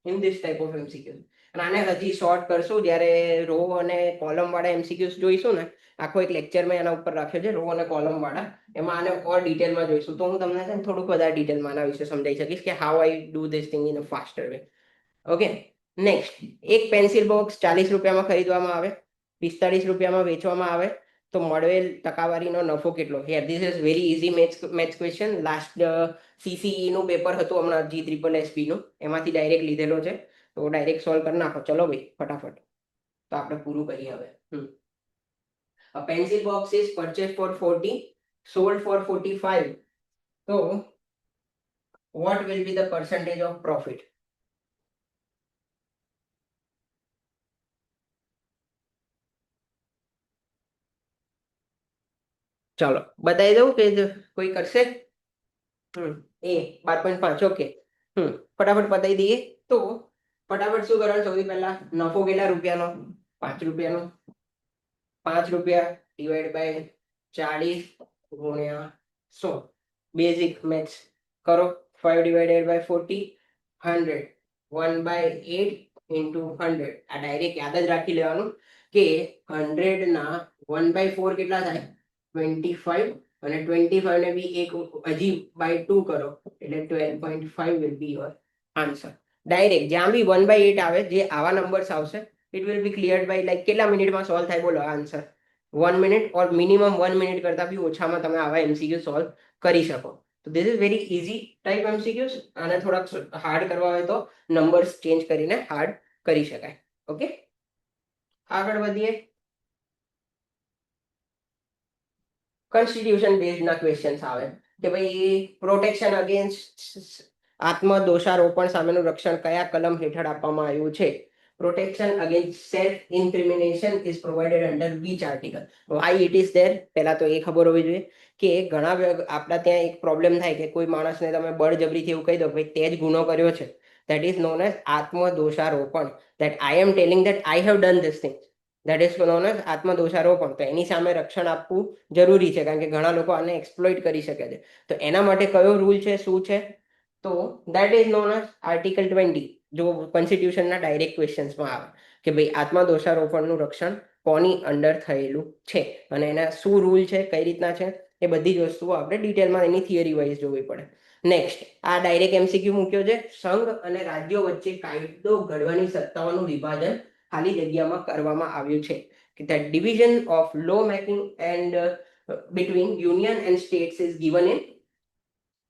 in this type of MCQ. અને આને હજી શોર્ટ કરશું જ્યારે રો અને કોલમ વાળા એમસીક્યુઝ જોઈશું ને. આખો એક લેક્ચર મેં એના ઉપર રાખ્યો છે રો અને કોલમ વાળા. એમાં આને ઓર ડિટેલમાં જોઈશું તો હું તમને છે ને થોડુંક વધારે ડિટેલમાં આના વિશે સમજાવી શકીશ કે how I do this thing in a faster way. Okay next એક પેન્સિલ બોક્સ 40 રૂપિયામાં ખરીદવામાં આવે 45 રૂપિયામાં વેચવામાં આવે તો મળેલ ટકાવારીનો નફો કેટલો? Here this is very easy maths question. Last CCE નું પેપર હતું હમણાં G SSSB નું એમાંથી ડાયરેક્ટ લીધેલો છે તો ડાયરેક્ટ સોલ્વ કરી નાખો. ચલો ભાઈ ફટાફટ તો આપણે પૂરું કરીએ હવે. A pencil box is purchased for 40 sold for 45 so what will be the percentage of profit? ચાલો બતાવી દઉં કે કોઈ કરશે? એ 12.5. ઓકે ફટાફટ બતાવી દઈએ તો ફટાફટ શું કરવાનું સૌથી પહેલા નફો કેટલા રૂપિયાનો? 5 રૂપિયાનો. 5 રૂપિયા ડિવાઈડ બાય 40 ગુણ્યા 100 બેઝિક મેથ્સ કરો. 5 ડિવાઇડેડ બાય 40 100 1/8 ઇન્ટુ 100. આ ડાયરેક્ટ યાદ જ રાખી લેવાનું કે 100 ના 1/4 કેટલા થાય? 25 અને 25 ને બી એક હજી બાય 2 કરો એટલે 12.5 will be your answer. Direct જ્યાં બી 1/8 આવે જે આવા નંબર્સ આવશે it will B cleared bye like કેટલા મિનિટમાં સોલ્વ થાય બોલો આન્સર? 1 મિનિટ ઓર મિનિમમ 1 મિનિટ કરતા બી ઓછામાં તમે આવા એમસીક્યુ સોલ્વ કરી શકો. તો this is very easy type MCQs. અને થોડાક હાર્ડ કરવા હોય તો નંબર્સ ચેન્જ કરીને હાર્ડ કરી શકાય. ઓકે આગળ વધીએ. કોન્સ્ટિટ્યુશન બેઝડ ના ક્વેશ્ચન્સ આવે કે ભાઈ પ્રોટેક્શન અગેન્સ્ટ આત્મદોષારોપણ સામેનું રક્ષણ કયા કલમ હેઠળ આપવામાં આવ્યું છે? Protection against self incrimination is provided under which article? Why it is there? પહેલા તો એ ખબર હોવી જોઈએ કે ઘણા આપણા ત્યાં એક પ્રોબ્લેમ થાય કે કોઈ માણસને તમે બળજબરીથી એવું કહી દો ભાઈ તે જ ગુનો કર્યો છે, that is known as આત્મદોષારોપણ. that I am telling that I have done this thing, that is known as આત્મદોષારોપણ. તો એની સામે રક્ષણ આપવું જરૂરી છે કારણ કે ઘણા લોકો આને એક્સપ્લોઇટ કરી શકે છે. તો એના માટે કયો રૂલ છે, શું છે? તો that is known as article 20. જો કોન્સ્ટિટ્યુશનના ડાયરેક્ટ ક્વેશ્ચન્સમાં આવે કે ભાઈ આત્મદોષારોપણનું રક્ષણ કોની અંડર થયેલું છે અને એના શું રૂલ છે, કઈ રીતના છે, એ બધી જ વસ્તુઓ આપણે ડિટેલમાં એની થિયરી વાઇઝ જોવી પડે. નેક્સ્ટ, આ ડાયરેક્ટ એમસીક્યુ મૂક્યો છે. સંઘ અને રાજ્યો વચ્ચે કાયદો ઘડવાની સત્તાઓનું વિભાજન ખાલી જગ્યામાં કરવામાં આવ્યું છે. that division of law making and between union and states is given in.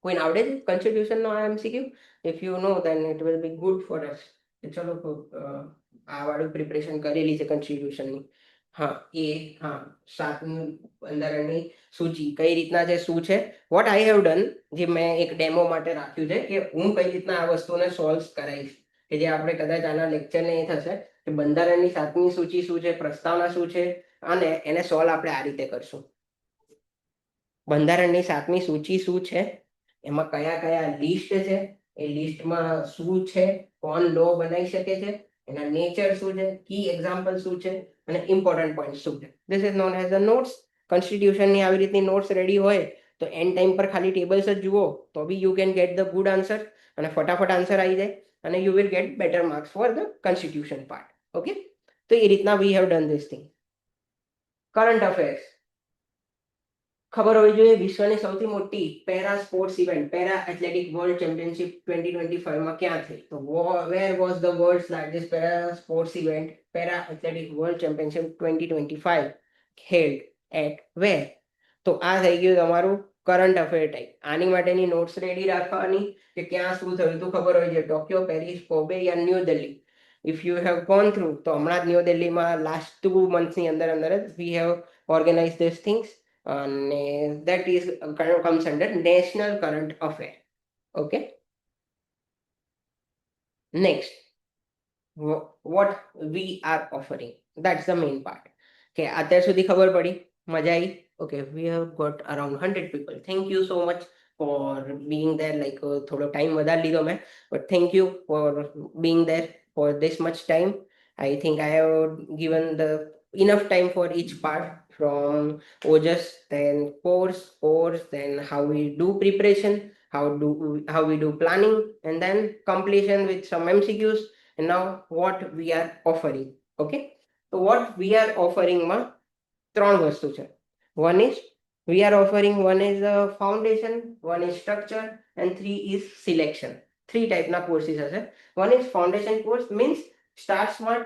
કોઈને આવડે છે કોન્સ્ટિટ્યુશન નો આ MCQ? If you know then it will B good for us. ચલો આ વાળું પ્રિપરેશન કરેલી છે કોન્સ્ટિટ્યુશનની. હા, એ હા, 7મી બંધારણની સૂચિ કઈ રીતના છે, શું છે. વોટ આઈ હેવ ડન, જે મેં એક ડેમો માટે રાખ્યું છે કે હું કઈ રીતના આ વસ્તુને સોલ્વ કરાવીશ, કે જે આપણે કદાચ આના લેક્ચરને એ થશે કે બંધારણની 7મી સૂચિ શું છે, પ્રસ્તાવના શું છે, અને એને સોલ્વ આપણે આ રીતે કરશું. બંધારણની 7મી સૂચિ શું છે, એમાં કયા કયા લિસ્ટ છે, એ લિસ્ટમાં શું છે, કોણ લો બનાવી શકે છે, એના નેચર શું છે, કી એક્ઝામ્પલ શું છે, અને ઇમ્પોર્ટન્ટ પોઈન્ટ શું છે. This is known as the notes. કોન્સ્ટિટ્યુશનની આવી રીતની નોટ્સ રેડી હોય તો એન્ડ ટાઈમ પર ખાલી ટેબલ્સ જ જુઓ તો be you can get the good answer, અને ફટાફટ આન્સર આવી જાય અને you will get better marks for the constitution part. Okay, તો એ રીતના we have done this thing. Current affairs ખબર હોવી જોઈએ. વિશ્વની સૌથી મોટી para sports event para athletic world championship 2025માં ક્યાં થઈ? તો where was the world's largest para sports event para athletic world championship 2025 held at વેર? તો આ થઈ ગયું તમારું કરંટ અફેર ટાઈપ. આની માટેની નોટ્સ રેડી રાખવાની કે ક્યાં શું થયું તો ખબર હોય છે. ટોક્યો, પેરિસ, કોબે યા new Delhi. If you have gone through, તો હમણાં જ ન્યૂ દિલ્હીમાં લાસ્ટ 2 મંથની અંદર જ we have organize this things, અને that is comes under national current affair. Okay, next, what we are offering, that's the main part. કે અત્યાર સુધી ખબર પડી, મજા આવી? Okay, we have got around 100 people. Thank you so much for being there. like થોડો time વધારે લીધો મેં, but thank you for being there for this much time. I think I have given the enough time for each part, from OJS, then course, then how we do preparation, how we do planning, and then completion with some MCQs, and now what we are offering. Okay, so what we are offering માં ત્રણ વસ્તુ છે. one is one is foundation, one is structure, and 3 is selection. 3 ટાઈપના courses હશે. one is foundation course, means start smart,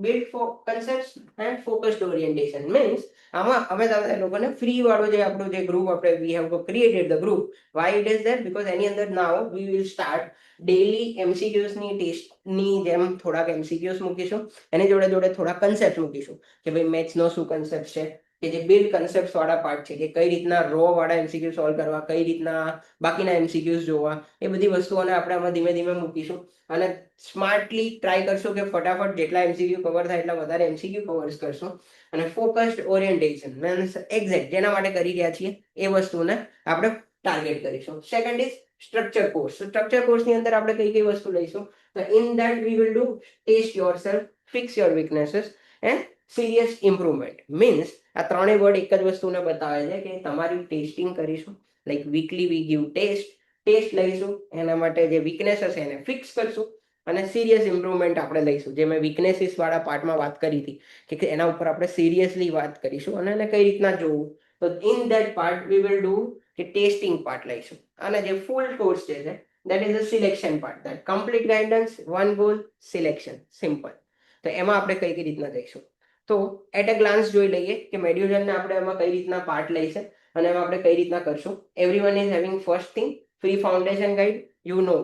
build for concepts and focused orientation. means આમાં અમે તમને લોકોને ફ્રી વાળો જે આપણું જે ગ્રુપ આપણે we have created the group. why it is there? because એની અંદર now we will start daily MCQs ની ટેસ્ટની જેમ થોડાક MCQs મૂકીશું, એની જોડે જોડે થોડા કન્સેપ્ટ મૂકીશું કે ભાઈ મેથ્સનો શું કન્સેપ્ટ છે, કે જે બિલ્ડ કન્સેપ્ટ વાળા પાર્ટ છે, કે કઈ રીતના રો વાળા MCQ સોલ્વ કરવા, કઈ રીતના બાકીના MCQs જોવા, એ બધી વસ્તુઓને આપણે આમાં ધીમે ધીમે મૂકીશું. અને સ્માર્ટલી ટ્રાય કરશું કે ફટાફટ જેટલા MCQ કવર થાય એટલા વધારે MCQ કવર્સ કરશું. અને ફોકસ્ડ ઓરિએન્ટેશન મીન્સ એક્ઝેક્ટ જેના માટે કરી રહ્યા છીએ એ વસ્તુને આપણે ટાર્ગેટ કરીશું. Second is structure course. Structure કોર્સની અંદર આપણે કઈ કઈ વસ્તુ લઈશું? તો in that we will do test yourself, fix your weaknesses and serious improvement. Means આ ત્રણેય વર્ડ એક જ વસ્તુને બતાવે છે કે તમારી ટેસ્ટિંગ કરીશું. Like weekly we give test લઈશું, એના માટે જે વીકનેસ હશે એને ફિક્સ કરશું, અને સિરિયસ ઇમ્પ્રુવમેન્ટ આપણે લઈશું. જે મેં વીકનેસીસ વાળા પાર્ટમાં વાત કરી હતી કે એના ઉપર આપણે સિરિયસલી વાત કરીશું અને એને કઈ રીતના જોવું. તો in that part V will do કે ટેસ્ટિંગ પાર્ટ લઈશું. અને જે ફૂલ કોર્સ છે that is the selection part, that complete guidance, one goal, selection, simple. તો એમાં આપણે કઈ કઈ રીતના જઈશું તો એટ અ ગ્લાન્સ જોઈ લઈએ કે મેડ્યુઝનને આપણે એમાં કઈ રીતના પાર્ટ લઈશે અને એમાં આપણે કઈ રીતના કરશું. Everyone is having first thing free foundation guide. you know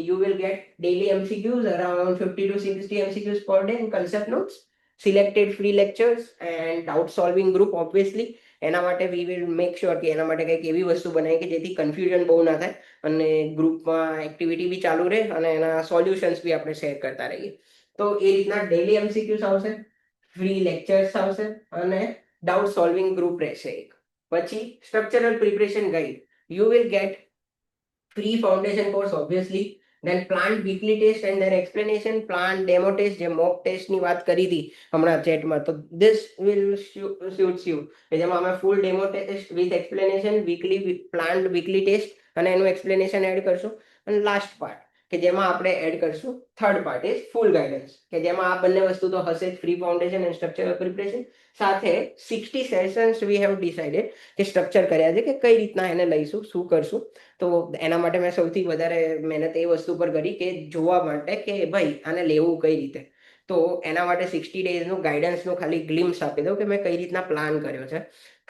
you will get daily MCQs, around 50 to 60 MCQs per day, and concept notes, selected free lectures, and doubt solving group obviously. એના માટે we will make sure કે એના માટે કંઈક એવી વસ્તુ બનાવી કે જેથી કન્ફ્યુઝન બહુ ના થાય અને ગ્રુપમાં એક્ટિવિટી બી ચાલુ રહે અને એના સોલ્યુશન્સ બી આપણે શેર કરતા રહીએ. તો એ રીતના ડેલી MCQs આવશે, ફ્રી લેક્ચર્સ આવશે અને ડાઉટ સોલ્વિંગ ગ્રુપ રહેશે એક. પછી structural preparation guide, you will gate free foundation course obviously, then plant weekly test and their explanation, plant demo test જે mock test ની વાત કરી હતી હમણાં ચેટમાં, તો this will suits you કે જેમાં અમે full demo test with explanation, weekly plant weekly test અને એનું explanation એડ કરશું. અને લાસ્ટ પાર્ટ કે જેમાં આપણે એડ કરશું third part is full guidance કે જેમાં આ બંને વસ્તુ તો હશે જ, free foundation and structural preparation, સાથે 60 સેશન્સ વી હેવ ડિસાઇડેડ કે સ્ટ્રક્ચર કર્યા છે કે કઈ રીતના એને લઈશું, શું કરશું. તો એના માટે મેં સૌથી વધારે મહેનત એ વસ્તુ પર કરી કે જોવા માટે કે ભાઈ આને લેવું કઈ રીતે. તો એના માટે 60 ડેઝનું ગાઈડન્સનું ખાલી ગ્લિમ્સ આપી દઉં કે મેં કઈ રીતના પ્લાન કર્યો છે.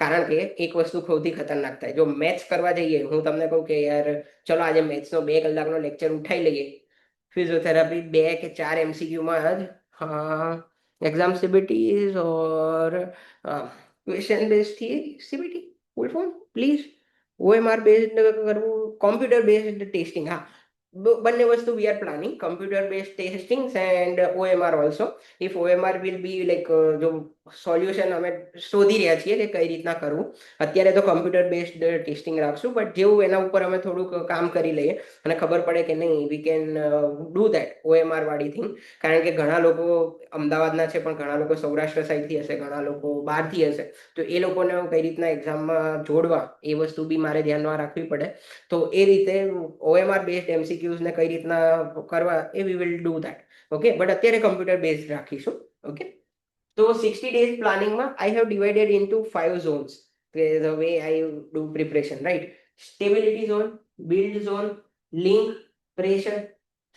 કારણ કે એક વસ્તુ સૌથી ખતરનાક થાય, જો મેથ્સ કરવા જઈએ, હું તમને કહું કે યાર ચલો આજે મેથ્સનો 2 કલાકનો લેક્ચર ઉઠાઈ લઈએ, ફિઝિયોથેરાપી 2 કે 4 MCQમાં જ exam CBT or question base theory CBT full form please, OMR based કરવું, કોમ્પ્યુટર બેઝડ ટેસ્ટિંગ. હા, બંને વસ્તુ we are planning computer based testings and OMR also. If OMR will be like જો સોલ્યુશન અમે શોધી રહ્યા છીએ કે કઈ રીતના કરવું. અત્યારે તો કમ્પ્યુટર બેઝડ ટેસ્ટિંગ રાખશું, બટ જેવું એના ઉપર અમે થોડુંક કામ કરી લઈએ અને ખબર પડે કે નહીં વી કેન ડુ દેટ OMR વાળી થિંગ. કારણ કે ઘણા લોકો અમદાવાદના છે પણ ઘણા લોકો સૌરાષ્ટ્ર સાઈડથી હશે, ઘણા લોકો બહારથી હશે, તો એ લોકોને કઈ રીતના એક્ઝામમાં જોડવા એ વસ્તુ બી મારે ધ્યાનમાં રાખવી પડે. તો એ રીતે OMR બેઝડ MCQs ને કઈ રીતના કરવા એ we will do that. Okay, but અત્યારે કમ્પ્યુટર બેઝડ રાખીશું. ઓકે, તો 60 days પ્લાનિંગમાં I have divided into 5 zones the way I do preparation, right? Stability zone, build zone, link, pressure,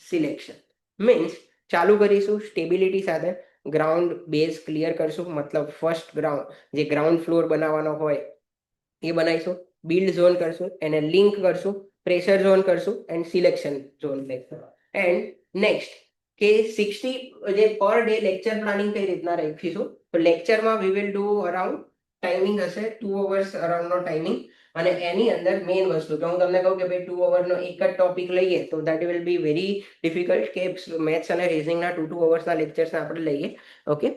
selection. Means ચાલુ કરીશું સ્ટેબિલિટી સાથે, ગ્રાઉન્ડ બેઝ ક્લિયર કરશું, મતલબ first ground જે ગ્રાઉન્ડ ફ્લોર બનાવવાનો હોય એ બનાવીશું, બિલ્ડ ઝોન કરશું, એને લિંક કરશું, પ્રેશર ઝોન કરશું એન્ડ સિલેક્શન ઝોન લેશું. એન્ડ નેક્સ્ટ કે 60 જે પર ડે લેક્ચર પ્લાનિંગ કઈ રીતના રાખીશું, તો લેક્ચરમાં વી વિલ ડુ અરાઉન્ડ ટાઈમિંગ હશે 2 hours અરાઉન્ડનો ટાઈમિંગ. અને એની અંદર મેઇન વસ્તુ કે હું તમને કહું કે ભાઈ 2 hourનો એક જ ટોપિક લઈએ તો that will be very difficult કે મેથ્સ અને રીઝનિંગના 2 hours લેક્ચર્સ આપણે લઈએ. Okay,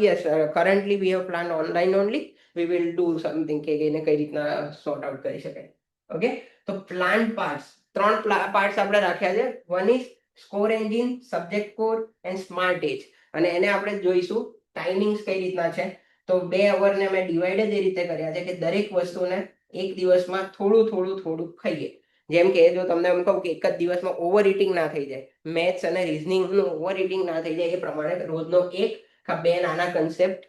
yes, currently we have planned online only. We will do something કે એને કઈ રીતના સોર્ટ આઉટ કરી શકાય. ઓકે, તો પ્લાન પાર્ટ્સ, ત્રણ પાર્ટ્સ આપણે રાખ્યા છે. One is score engine, subject core and smart edge. અને એને આપણે જોઈશું ટાઈમિંગ્સ કઈ રીતના છે. તો 2 અવરને અમે ડિવાઈડ એ રીતે કર્યા છે કે દરેક વસ્તુને એક દિવસમાં થોડું થોડું થોડું ખાઈએ. જેમ કે જો તમને એમ કહું કે એક જ દિવસમાં ઓવર ઇટિંગ ના થઈ જાય, મેથ્સ અને રિઝનિંગનું ઓવર ઇટિંગ ના થઈ જાય, એ પ્રમાણે રોજનો એક બે નાના કન્સેપ્ટ,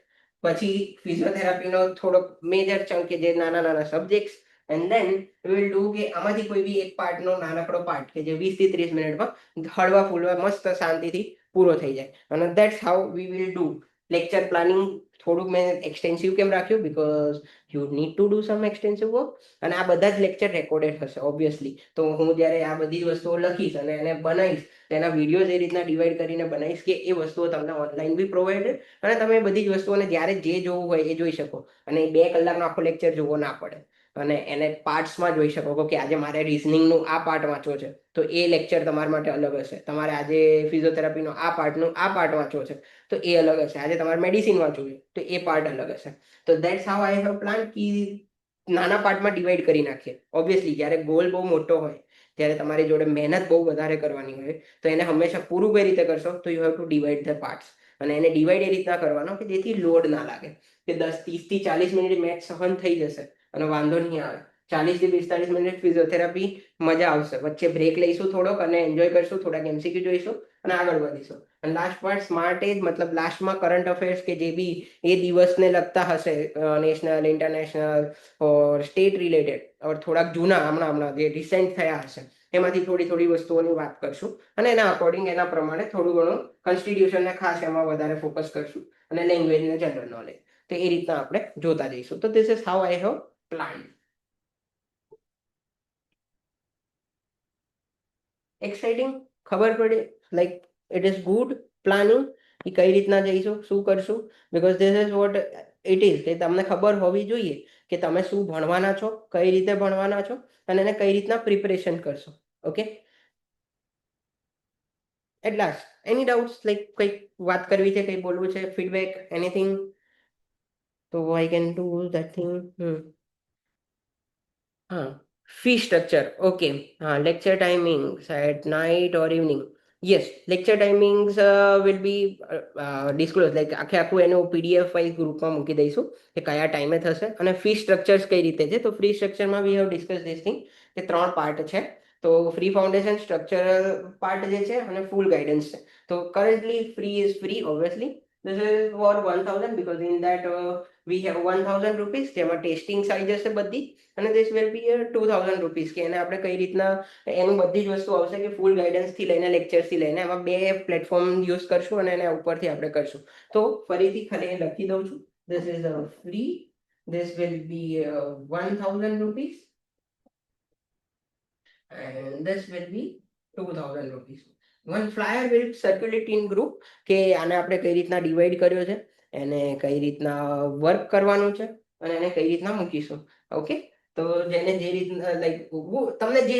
પછી ફિઝિયોથેરાપીનો થોડોક મેજર ચંક કે જે નાના નાના subjects, and then will do કે આમાંથી કોઈ બી એક પાર્ટનો નાનકડો પાર્ટ કે જે 20 થી 30 મિનિટમાં હળવા ફૂલવા મસ્ત શાંતિથી પૂરો થઈ જાય. અને that's how we will do lecture planning. થોડુંક મેં એક્સટેન્સિવ કેમ રાખ્યું, because you need to do sum extensive work. અને આ બધા જ લેક્ચર રેકોર્ડેડ હશે ઓબ્વિયસલી. તો હું જ્યારે આ બધી વસ્તુઓ લખીશ અને એને બનાવીશ, તેના વિડીયોઝ એ રીતના ડિવાઈડ કરીને બનાવીશ કે એ વસ્તુઓ તમને ઓનલાઈન બી પ્રોવાઈડેડ, અને તમે બધી જ વસ્તુઓને જ્યારે જે જોવું હોય એ જોઈ શકો. અને 2 કલાકનો આખો લેક્ચર જોવો ના પડે, અને એને પાર્ટ્સમાં જોઈ શકો કે આજે મારે રિઝનિંગનું આ પાર્ટ વાંચવો છે તો એ લેક્ચર તમારા માટે અલગ હશે. તમારે આજે ફિઝિયોથેરાપીનો આ પાર્ટનું આ પાર્ટ વાંચવો છે તો એ અલગ હશે. આજે તમારે મેડિસિન વાંચવું છે તો એ પાર્ટ અલગ હશે. તો that's how I have plan કી નાના પાર્ટમાં ડિવાઈડ કરી નાખીએ. ઓબ્વિયસલી જ્યારે ગોલ બહુ મોટો હોય, ત્યારે તમારી જોડે મહેનત બહુ વધારે કરવાની હોય, તો એને હંમેશા પૂરું કઈ રીતે કરશો, તો you have two divide the parts. અને એને ડિવાઈડ એ રીતના કરવાનો કે જેથી લોડ ના લાગે, કે 30 થી 40 મિનિટ મેચ સહન થઈ જશે અને વાંધો નહીં આવે. 40 થી 45 મિનિટ ફિઝિયોથેરાપી મજા આવશે, વચ્ચે બ્રેક લઈશું થોડોક અને એન્જોય કરશું, થોડાક MCQ જોઈશું અને આગળ વધીશું. અને લાસ્ટ પાર્ટ સ્માર્ટ એજ, મતલબ લાસ્ટમાં કરંટ અફેર્સ કે જે બી એ દિવસને લગતા હશે, નેશનલ, ઇન્ટરનેશનલ ઓર સ્ટેટ રિલેટેડ, ઓર થોડાક જૂના હમણાં હમણાં જે રિસેન્ટ થયા હશે એમાંથી થોડી થોડી વસ્તુઓની વાત કરશું. અને એના અકોર્ડિંગ એના પ્રમાણે થોડું ઘણું કોન્સ્ટિટ્યુશનને ખાસ એમાં વધારે ફોકસ કરશું, અને લેંગ્વેજને જનરલ નોલેજ. તો એ રીતના આપણે જોતા જઈશું. તો this is how I have plan. Exciting, ખબર પડે, like it is good planning કે કઈ રીતના જઈશું, શું કરશું. Because this is what it is કે તમને ખબર હોવી જોઈએ કે તમે શું ભણવાના છો, કઈ રીતે ભણવાના છો, અને એને કઈ રીતના પ્રિપરેશન કરશો. Okay, at last any doubts like કંઈક વાત કરવી છે, કંઈ બોલવું છે, ફીડબેક એનીથિંગ, તો I can do that thing. હા, fee structure. Okay. Lecture timings at night or evening. Yes, lecture timings will be disclosed. Like આખે આખું એનું PDF વાઇઝ ગ્રુપમાં મૂકી દઈશું કે કયા ટાઈમે થશે અને ફી સ્ટ્રક્ચર્સ કઈ રીતે છે. તો ફ્રી સ્ટ્રક્ચરમાં we have discuss this thing કે 3 પાર્ટ છે. તો ફ્રી ફાઉન્ડેશન સ્ટ્રક્ચરલ પાર્ટ જે છે અને ફૂલ ગાઈડન્સ છે. તો currently free is free obviously. This is for 1000 because in that we have 1000 rupees જેમાં ટેસ્ટિંગ આવી જશે બધી, અને this will be a 2000 rupees કે એને આપણે કઈ રીતના એનું બધી જ વસ્તુ આવશે કે ફૂલ ગાઈડન્સથી લઈને લેક્ચર્સથી લઈને એમાં 2 પ્લેટફોર્મ યુઝ કરશું અને એને ઉપરથી આપણે કરશું. તો ફરીથી ખાલી લખી દઉં છું, this is free, this will be 1000 rupees and this will be 2000 rupees. One flyer will circulate in group કે આને આપણે કઈ રીતના ડિવાઈડ કર્યો છે, એને કઈ રીતના વર્ક કરવાનું છે અને એને કઈ રીતના મૂકીશું. ઓકે, તો જેને જે રીતના લાઈક તમને જે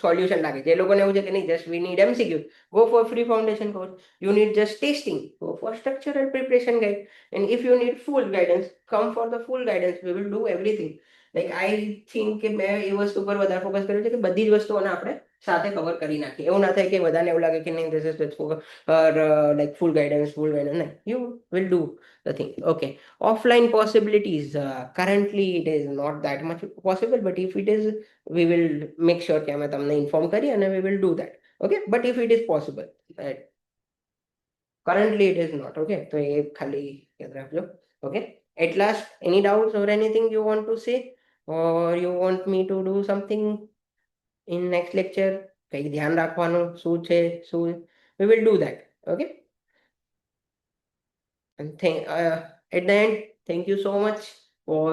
સોલ્યુશન લાગે, જે લોકોને એવું છે કે નહીં just we need MCQ, go for free foundation course. You need just testing, go for structural preparation guide. And if you need full guidance, come for the full guidance, we will do everything. Like I think કે મેં એ વસ્તુ પર વધારે focus કર્યું છે કે બધી જ વસ્તુઓને આપણે સાથે કવર કરી નાખીએ. એવું ના થાય કે બધાને એવું લાગે કે નહીં this is for like full guidance નહીં, you will do the thing. Okay, offline possibilities. Currently it is not that much possible, but if it is, we will make sure કે અમે તમને ઇન્ફોર્મ કરીએ અને we will do that. Okay, but if it is possible, currently it is not. Okay, તો એ ખાલી યાદ રાખજો. Okay, at last any doubts or anything you want to say, or you want me to do something in next lecture? કંઈ ધ્યાન રાખવાનું શું છે શું, we will do that. Okay, and at the end, thank you so much for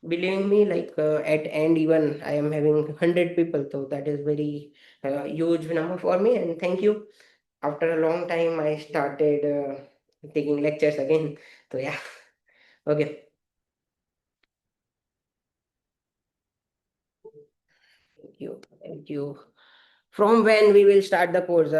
believing me. Like at end even I am having 100 people, so that is very huge number for me, and thank you. After a long time I started taking lectures again, so yeah. Okay, thank you. From when we will start the course?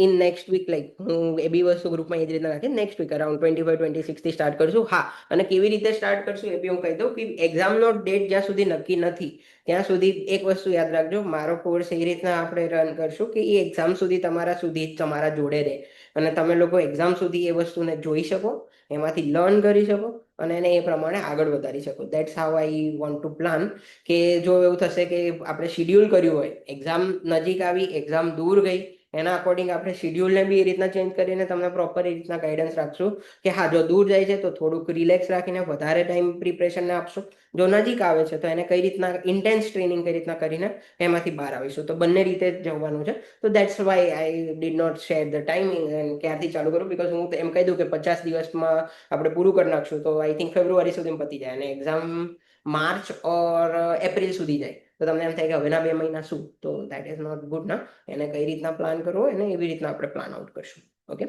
In next week. Like હું એ બી વસ્તુ ગ્રુપમાં એ જ રીતના રાખી next week around 25-26થી start કરશું. હા, અને કેવી રીતે સ્ટાર્ટ કરશું એ બી હું કહી દઉં કે એક્ઝામનો ડેટ જ્યાં સુધી નક્કી નથી ત્યાં સુધી એક વસ્તુ યાદ રાખજો, મારો કોર્સ એ રીતના આપણે રન કરશું કે એ એક્ઝામ સુધી તમારા સુધી તમારા જોડે રહે અને તમે લોકો એક્ઝામ સુધી એ વસ્તુને જોઈ શકો, એમાંથી લર્ન કરી શકો અને એને એ પ્રમાણે આગળ વધારી શકો. That's how I want to plan. કે જો એવું થશે કે આપણે શિડ્યુલ કર્યું હોય, એક્ઝામ નજીક આવી, એક્ઝામ દૂર ગઈ, એના અકોર્ડિંગ આપણે શિડ્યુલને બી એ રીતના ચેન્જ કરીને તમને પ્રોપર એ રીતના ગાઈડન્સ રાખશું કે હા જો દૂર જાય છે તો થોડુંક રિલેક્સ રાખીને વધારે ટાઈમ પ્રિપરેશનને આપશું, જો નજીક આવે છે તો એને કઈ રીતના ઇન્ટેન્સ ટ્રેનિંગ કઈ રીતના કરીને એમાંથી બહાર આવીશું. તો બંને રીતે જવાનું છે. તો that's why I did not share the timing and ક્યારથી ચાલુ કરું, બિકોઝ હું એમ કહી દઉં કે 50 દિવસમાં આપણે પૂરું કરી નાખશું તો આઈ થિંક ફેબ્રુઆરી સુધી પતી જાય અને એક્ઝામ માર્ચ ઓર એપ્રિલ સુધી જાય તો તમને એમ થાય કે હવેના 2 મહિના શું, તો દેટ ઇઝ નોટ ગુડ ના. એને કઈ રીતના પ્લાન કરવો એને એવી રીતના આપણે પ્લાન આઉટ કરશું. Okay,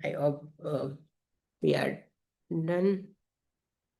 I hope we are done.